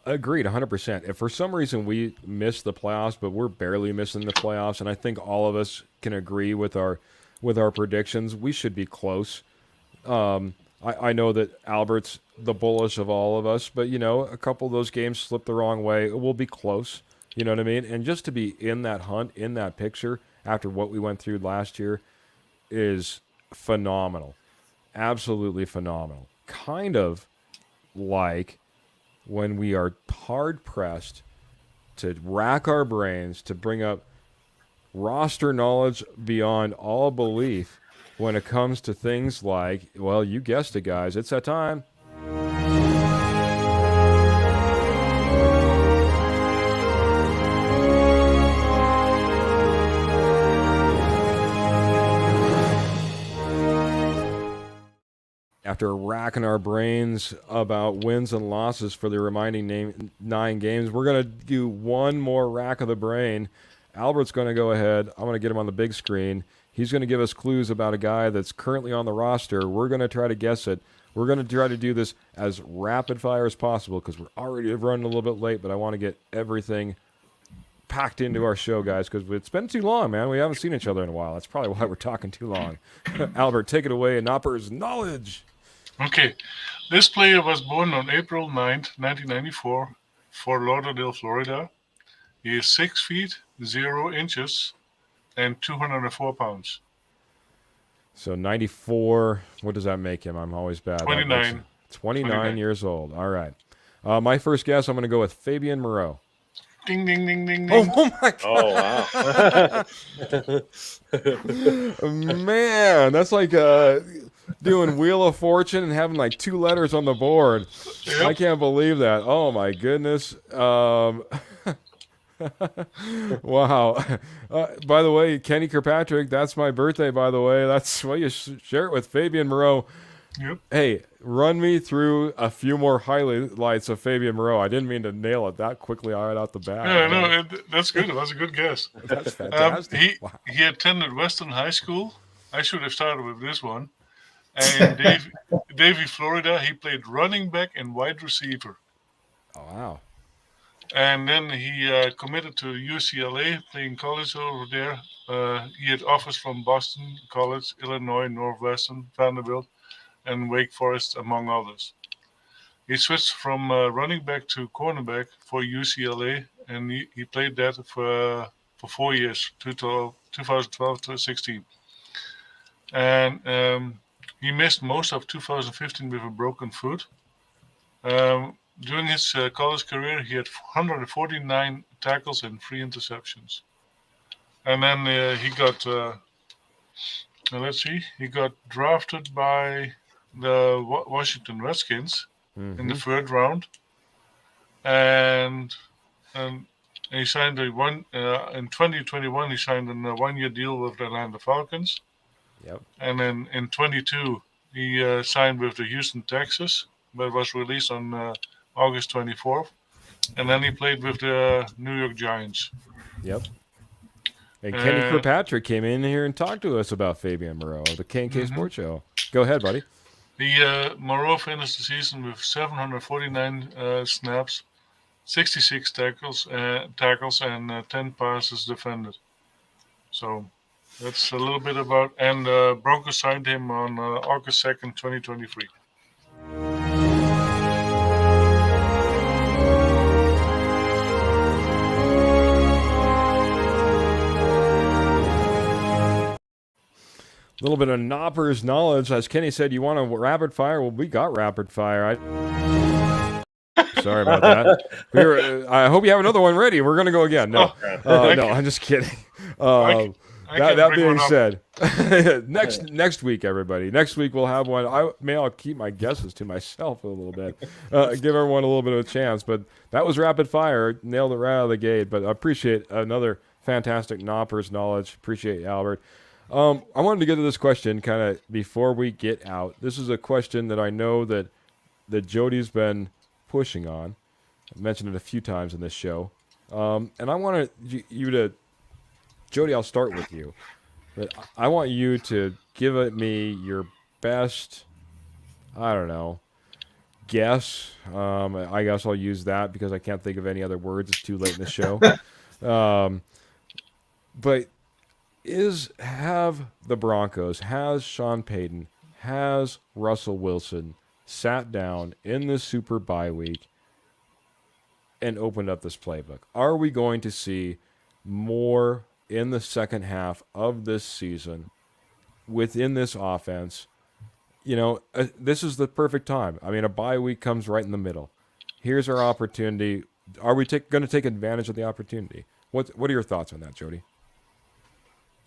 agreed 100%. If for some reason we miss the playoffs, but we're barely missing the playoffs, and I think all of us can agree with our predictions, we should be close. I know that Albert's the bullish of all of us, but, a couple of those games slipped the wrong way. We'll be close. You know what I mean? And just to be in that hunt, in that picture, after what we went through last year is phenomenal. Absolutely phenomenal. Kind of like when we are hard-pressed to rack our brains to bring up roster knowledge beyond all belief when it comes to things like, well, you guessed it, guys. It's that time. after racking our brains about wins and losses for the remaining 9 games, we're going to do one more rack of the brain. Albert's going to go ahead. I'm going to get him on the big screen. He's going to give us clues about a guy that's currently on the roster. We're going to try to guess it. We're going to try to do this as rapid fire as possible because we're already running a little bit late, but I want to get everything packed into our show, guys, because it's been too long, man. We haven't seen each other in a while. That's probably why we're talking too long. Albert, take it away. Noppers Knowledge. Okay. This player was born on April 9th, 1994, Fort Lauderdale, Florida. He is 6 feet, 0 inches, and 204 pounds. So 94, what does that make him? I'm always bad. 29. 29 years old. All right. My first guess, I'm going to go with Fabian Moreau. Ding, ding, ding, ding, ding. Oh my God. Oh, wow. Man, that's like doing Wheel of Fortune and having like 2 letters on the board. Yep. I can't believe that. Oh my goodness. Wow. By the way, Kenny Kirkpatrick, that's my birthday, by the way. That's why you share it with Fabian Moreau. Yep. Hey, run me through a few more highlights of Fabian Moreau. I didn't mean to nail it that quickly right out the bat. Yeah, no, that's good. That was a good guess. That's fantastic. Wow. He attended Western High School. I should have started with this one. And Davie, Florida, he played running back and wide receiver. Oh, wow. And then he committed to UCLA, playing college over there. He had offers from Boston College, Illinois, Northwestern, Vanderbilt, and Wake Forest, among others. He switched from running back to cornerback for UCLA, and he played that for 4 years, 2012 to 16. And he missed most of 2015 with a broken foot. During his college career, he had 149 tackles and 3 interceptions. And then he got, he got drafted by the Washington Redskins in the 3rd round. And he signed in 2021, he signed a 1-year deal with the Atlanta Falcons. Yep. And then in 22, he signed with the Houston Texans, but was released on August 24th. And then he played with the New York Giants. Yep. And Kenny Kirkpatrick came in here and talked to us about Fabian Moreau, the K&K Sports Show. Go ahead, buddy. Moreau finished the season with 749 snaps, 66 tackles, and 10 passes defended. So that's a little bit about. And Broncos signed him on August 2nd, 2023. A little bit of Noppers knowledge. As Kenny said, you want a rapid fire? Well, we got rapid fire. Sorry about that. I hope you have another one ready. We're going to go again. No, no, I'm just kidding. That being said, next week, everybody. Next week we'll have one. I'll keep my guesses to myself a little bit. Give everyone a little bit of a chance. But that was rapid fire. Nailed it right out of the gate. But I appreciate another fantastic Noppers knowledge. Appreciate you, Albert. I wanted to get to this question kind of before we get out. This is a question that I know that Jody's been pushing on. I've mentioned it a few times in this show. And I want you to, Jody, I'll start with you. But I want you to give me your best, I don't know, guess. I guess I'll use that because I can't think of any other words. It's too late in the show. But have the Broncos, has Sean Payton, has Russell Wilson sat down in the Super Bye Week and opened up this playbook? Are we going to see more in the second half of this season within this offense? You know, this is the perfect time. I mean, a bye week comes right in the middle. Here's our opportunity. Are we going to take advantage of the opportunity? What are your thoughts on that, Jody?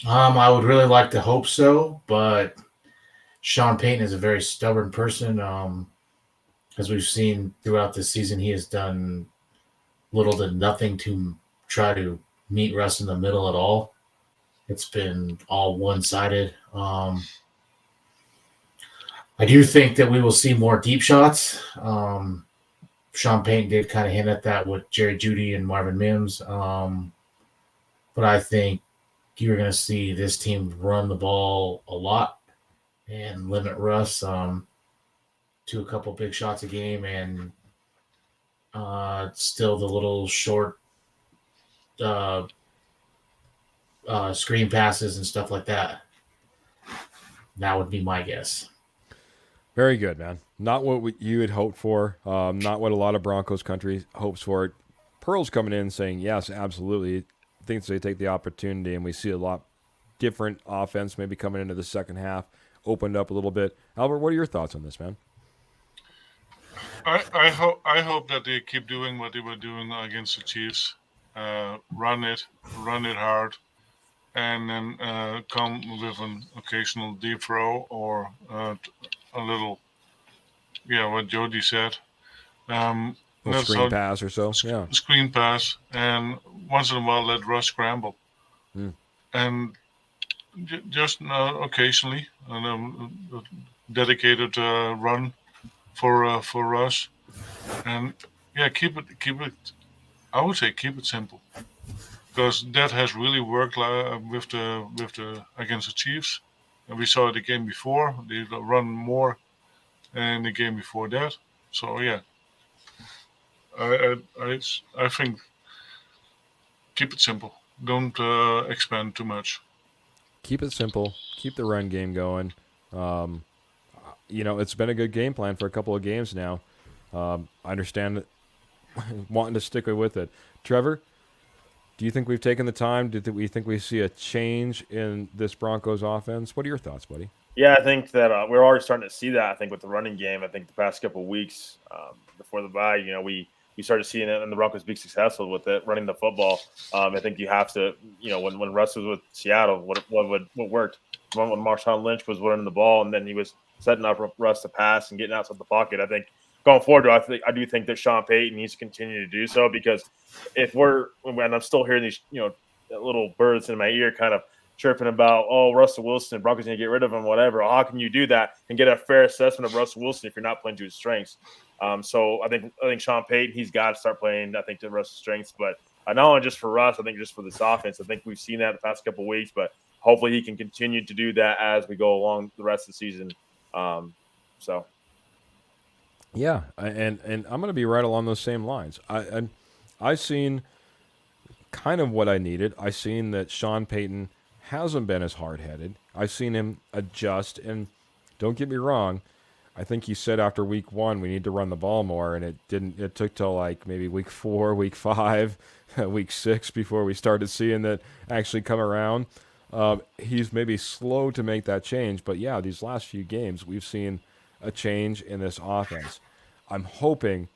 I would really like to hope so, but Sean Payton is a very stubborn person. As we've seen throughout this season, he has done little to nothing to try to meet Russ in the middle at all. It's been all one-sided. I I do think that we will see more deep shots. Sean Payton did kind of hint at that with Jerry Jeudy and Marvin Mims. But I think you're going to see this team run the ball a lot and limit Russ to a couple big shots a game and still the little short screen passes and stuff like that. That would be my guess. Very good, man. Not what you had hoped for. Not what a lot of Broncos country hopes for. Pearl's coming in saying, yes, absolutely. Thinks they take the opportunity, and we see a lot different offense maybe coming into the second half, opened up a little bit. Albert, what are your thoughts on this, man? I hope that they keep doing what they were doing against the Chiefs. Run it hard, and then come with an occasional deep throw or a little, what Jody said. A screen pass or so, yeah. Screen pass, and once in a while let Russ scramble, and just occasionally a dedicated run for Russ, and keep it. I would say keep it simple, because that has really worked with the against the Chiefs, and we saw it the game before. They run more in the game before that, so yeah. I think keep it simple. Don't expand too much. Keep it simple. Keep the run game going. It's been a good game plan for a couple of games now. I understand wanting to stick with it. Trevor, do you think we've taken the time? Do we think we see a change in this Broncos offense? What are your thoughts, buddy? Yeah, I think that we're already starting to see that. I think with the running game, I think the past couple of weeks before the bye, we started seeing it, and the Broncos be successful with it, running the football. I think you have to, when Russ was with Seattle, what worked? When Marshawn Lynch was running the ball, and then he was setting up Russ to pass and getting outside the pocket. I think going forward, I do think that Sean Payton needs to continue to do so, because and I'm still hearing these, little birds in my ear kind of chirping about, Russell Wilson, Broncos need to get rid of him, whatever. How can you do that and get a fair assessment of Russell Wilson if you're not playing to his strengths? So I think Sean Payton, he's got to start playing, I think, to Russ's strengths. But not only just for Russ, I think just for this offense. I think we've seen that the past couple of weeks, but hopefully he can continue to do that as we go along the rest of the season. Yeah, and I'm going to be right along those same lines. I've seen kind of what I needed. I've seen that Sean Payton hasn't been as hard-headed. I've seen him adjust, and don't get me wrong, I think he said after week 1 we need to run the ball more, and it took till like maybe week 4, week 5, week 6 before we started seeing that actually come around. He's maybe slow to make that change, but yeah, these last few games we've seen a change in this offense. I'm hoping,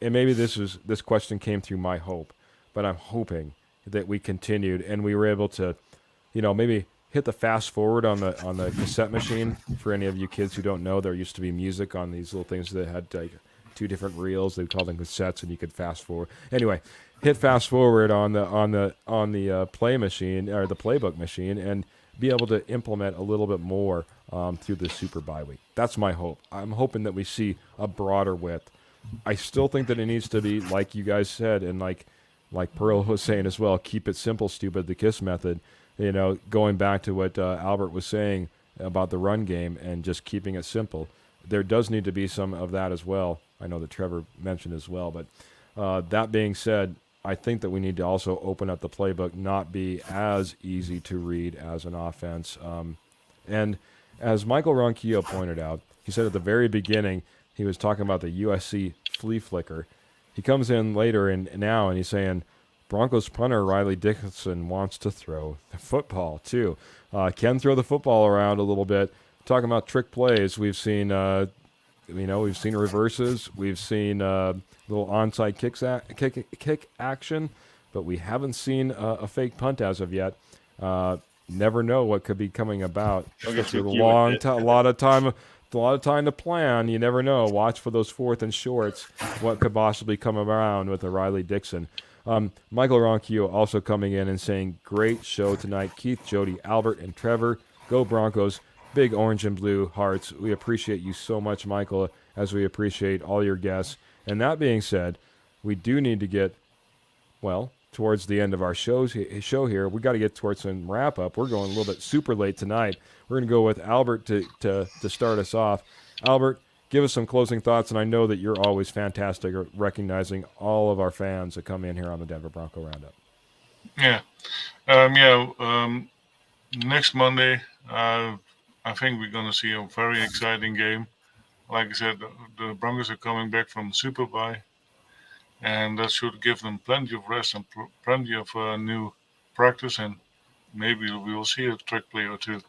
and maybe this question came through my hope, but I'm hoping that we continued and we were able to, maybe hit the fast forward on the cassette machine. For any of you kids who don't know, there used to be music on these little things that had like 2 different reels. They called them cassettes, and you could fast forward. Anyway, hit fast forward on the play machine or the playbook machine, and be able to implement a little bit more through the super bye week. That's my hope. I'm hoping that we see a broader width. I still think that it needs to be, like you guys said, and like Pearl was saying as well, keep it simple, stupid, the KISS method. Going back to what Albert was saying about the run game and just keeping it simple. There does need to be some of that as well. I know that Trevor mentioned as well. But that being said, I think that we need to also open up the playbook, not be as easy to read as an offense. And as Michael Ronquillo pointed out, he said at the very beginning, he was talking about the USC flea flicker. He comes in later and he's saying, Broncos punter Riley Dixon wants to throw the football too. Can throw the football around a little bit. Talking about trick plays, we've seen we've seen reverses, we've seen little onside kick action, but we haven't seen a fake punt as of yet. Never know what could be coming about. It's a lot of time to plan. You never know. Watch for those 4th and shorts. What could possibly come around with a Riley Dixon. Michael Ronquillo also coming in and saying, great show tonight. Keith, Jody, Albert, and Trevor. Go Broncos. big orange and blue hearts. We appreciate you so much, Michael, as we appreciate all your guests. And that being said, we do need to get, well, towards the end of our show here. We got to get towards some wrap up. We're going a little bit super late tonight. We're going to go with Albert to start us off. Albert, give us some closing thoughts, and I know that you're always fantastic at recognizing all of our fans that come in here on the Denver Bronco Roundup. Yeah. Next Monday, I think we're going to see a very exciting game. Like I said, the Broncos are coming back from Super Bye, and that should give them plenty of rest and plenty of new practice, and maybe we will see a trick play or two.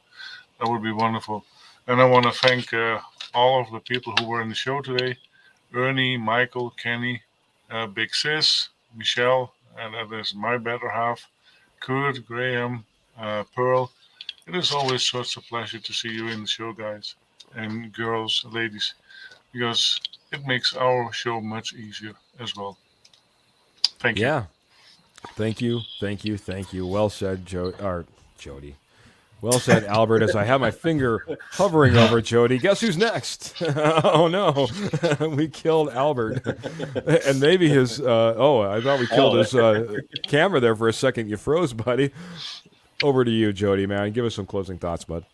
That would be wonderful. And I want to thank all of the people who were in the show today: Ernie, Michael, Kenny, Big Sis, Michelle, and that is my better half, Kurt, Graham, Pearl. It is always such a pleasure to see you in the show, guys and girls, ladies, because it makes our show much easier as well. Thank you. Yeah. Thank you. Well said, Jody. Well said, Albert, as I have my finger hovering over Jody. Guess who's next? Oh, no. We killed Albert. And maybe his, I thought we killed his camera there for a second. You froze, buddy. Over to you, Jody, man. Give us some closing thoughts, bud.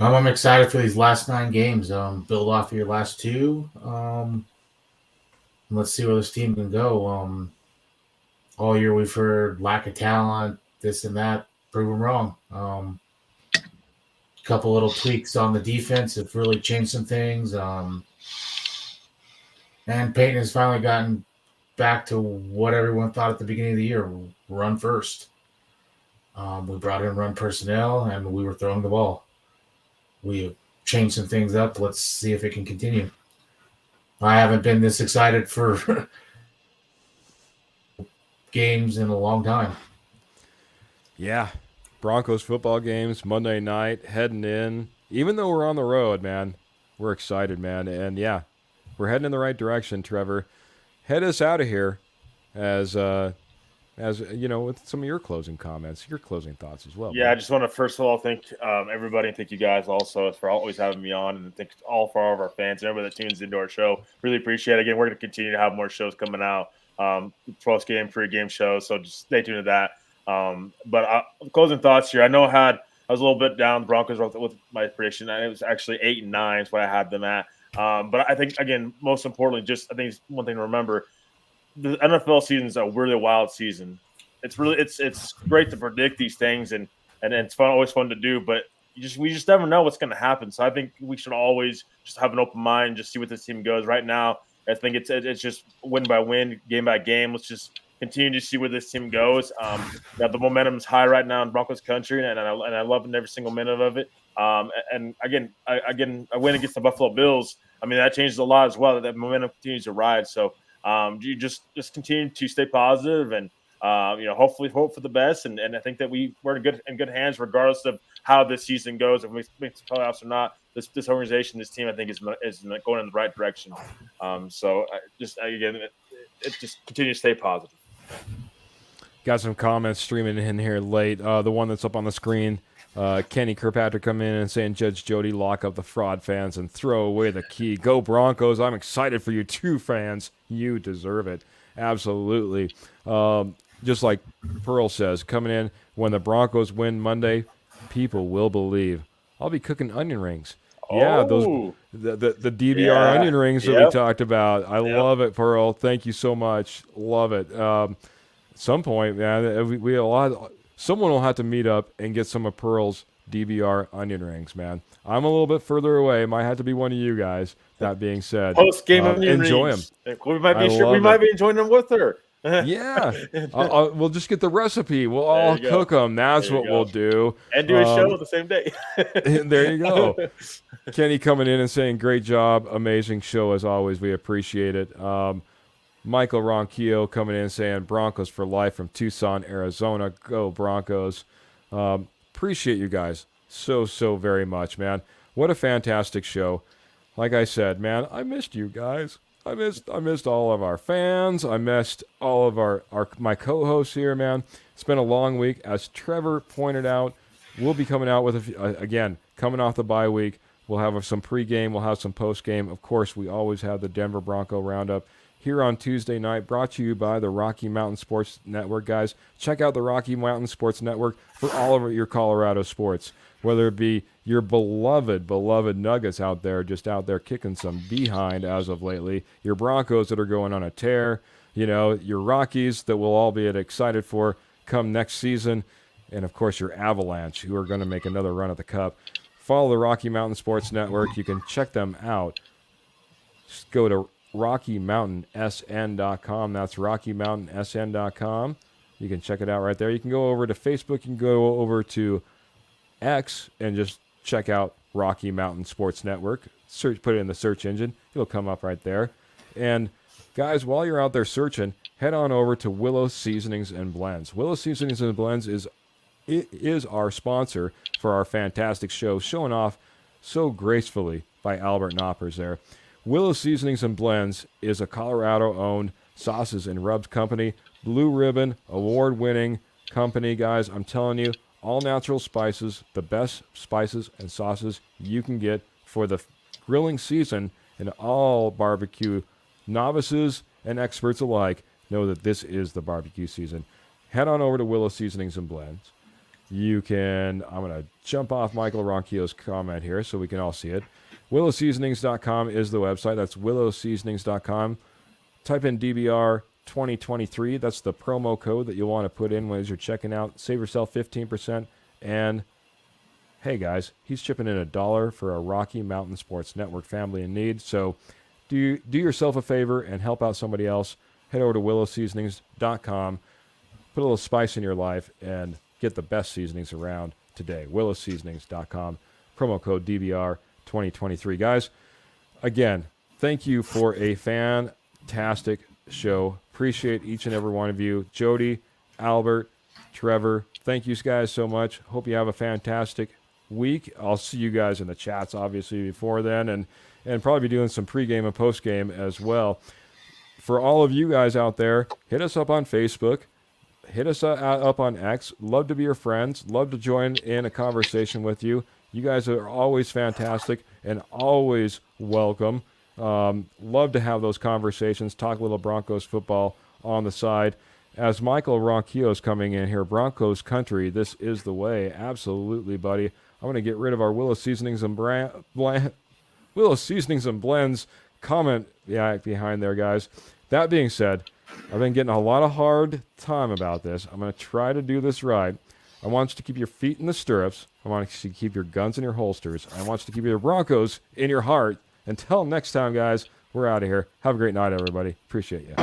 I'm excited for these last 9 games. Build off of your last 2. Let's see where this team can go. All year we've heard lack of talent, this and that. Prove them wrong. Couple little tweaks on the defense have really changed some things. And Payton has finally gotten back to what everyone thought at the beginning of the year: run first. We brought in run personnel, and we were throwing the ball. We have changed some things up. Let's see if it can continue. I haven't been this excited for games in a long time. Yeah. Broncos football games, Monday night, heading in. Even though we're on the road, man, we're excited, man. And, yeah, we're heading in the right direction, Trevor. Head us out of here as you know, with some of your closing comments, your closing thoughts as well. Yeah, man. I just want to first of all thank everybody and thank you guys also for always having me on, and thank all of our fans and everybody that tunes into our show. Really appreciate it. Again, we're going to continue to have more shows coming out, post-game, pre-game shows, so just stay tuned to that. But closing thoughts here. I know I was a little bit down the Broncos with my prediction, and it was actually 8-9 is what I had them at. But I think, again, most importantly, I think it's one thing to remember. The NFL season is a really wild season. It's great to predict these things, and it's always fun to do, but we just never know what's going to happen. So I think we should always just have an open mind, just see what this team goes. Right now, I think it's just win by win, game by game. Let's just continue to see where this team goes. The momentum is high right now in Broncos country, and I love every single minute of it. And again, I win against the Buffalo Bills. I mean, that changes a lot as well. That momentum continues to ride. So you just continue to stay positive and hopefully hope for the best. And I think that we're in good hands regardless of how this season goes. If we make the playoffs or not, this organization, this team, I think is going in the right direction. So just continue to stay positive. Got some comments streaming in here late. The one that's up on the screen, Kenny Kirkpatrick coming in and saying, Judge Jody, lock up the fraud fans and throw away the key. Go Broncos. I'm excited for you too, fans. You deserve it. Absolutely. Just like Pearl says, coming in, when the Broncos win Monday, people will believe. I'll be cooking onion rings. Yeah, those the DBR onion rings that we talked about. I love it, Pearl. Thank you so much. Love it. At some point, man, someone will have to meet up and get some of Pearl's DBR onion rings, man. I'm a little bit further away. It might have to be one of you guys. That being said, post-game onion enjoy rings. them. We might be enjoying them with her. Yeah, we'll just get the recipe. We'll all cook them. That's what we'll do. And do a show the same day. There you go. Kenny coming in and saying, great job. Amazing show as always. We appreciate it. Michael Ronquillo coming in and saying, Broncos for life from Tucson, Arizona. Go Broncos. Appreciate you guys so very much, man. What a fantastic show. Like I said, man, I missed you guys. I missed all of our fans. I missed all of my co-hosts here, man. It's been a long week. As Trevor pointed out, we'll be coming out with, again, coming off the bye week. We'll have some pregame. We'll have some postgame. Of course, we always have the Denver Bronco Roundup here on Tuesday night, brought to you by the Rocky Mountain Sports Network. Guys, check out the Rocky Mountain Sports Network for all of your Colorado sports, whether it be your beloved Nuggets out there, just out there kicking some behind as of lately, your Broncos that are going on a tear, your Rockies that we'll all be excited for come next season, and, of course, your Avalanche, who are going to make another run at the Cup. Follow the Rocky Mountain Sports Network. You can check them out. Just go to RockyMountainSN.com. That's RockyMountainSN.com. You can check it out right there. You can go over to Facebook. You can go over to X and just check out Rocky Mountain Sports Network. Put it in the search engine. It'll come up right there. And, guys, while you're out there searching, head on over to Willow Seasonings and Blends. Willow Seasonings and Blends is our sponsor for our fantastic show, showing off so gracefully by Albert Noppers there. Willow Seasonings and Blends is a Colorado-owned sauces and rubs company, Blue Ribbon, award-winning company, guys. I'm telling you, all natural spices, the best spices and sauces you can get for the grilling season, and all barbecue novices and experts alike know that this is the barbecue season. Head on over to Willow Seasonings and Blends. I'm going to jump off Michael Ronquillo's comment here so we can all see it. WillowSeasonings.com is the website. That's WillowSeasonings.com. Type in DBR 2023. That's the promo code that you'll want to put in as you're checking out. Save yourself 15%. And, hey, guys, he's chipping in $1 for a Rocky Mountain Sports Network family in need. So do yourself a favor and help out somebody else. Head over to WillowSeasonings.com. Put a little spice in your life and get the best seasonings around today. WillowSeasonings.com. Promo code DBR 2023. Guys, again, thank you for a fantastic show. Appreciate each and every one of you. Jody, Albert, Trevor, thank you guys so much. Hope you have a fantastic week. I'll see you guys in the chats, obviously, before then, and probably be doing some pregame and postgame as well. For all of you guys out there, hit us up on Facebook. Hit us up on X. Love to be your friends. Love to join in a conversation with you. You guys are always fantastic and always welcome. Love to have those conversations, talk a little Broncos football on the side. As Michael Ronquillo is coming in here, Broncos country, this is the way. Absolutely, buddy. I'm going to get rid of our Willow Seasonings and Blends comment behind there, guys. That being said, I've been getting a lot of hard time about this. I'm going to try to do this right. I want you to keep your feet in the stirrups. I want you to keep your guns in your holsters. I want you to keep your Broncos in your heart. Until next time, guys, we're out of here. Have a great night, everybody. Appreciate you.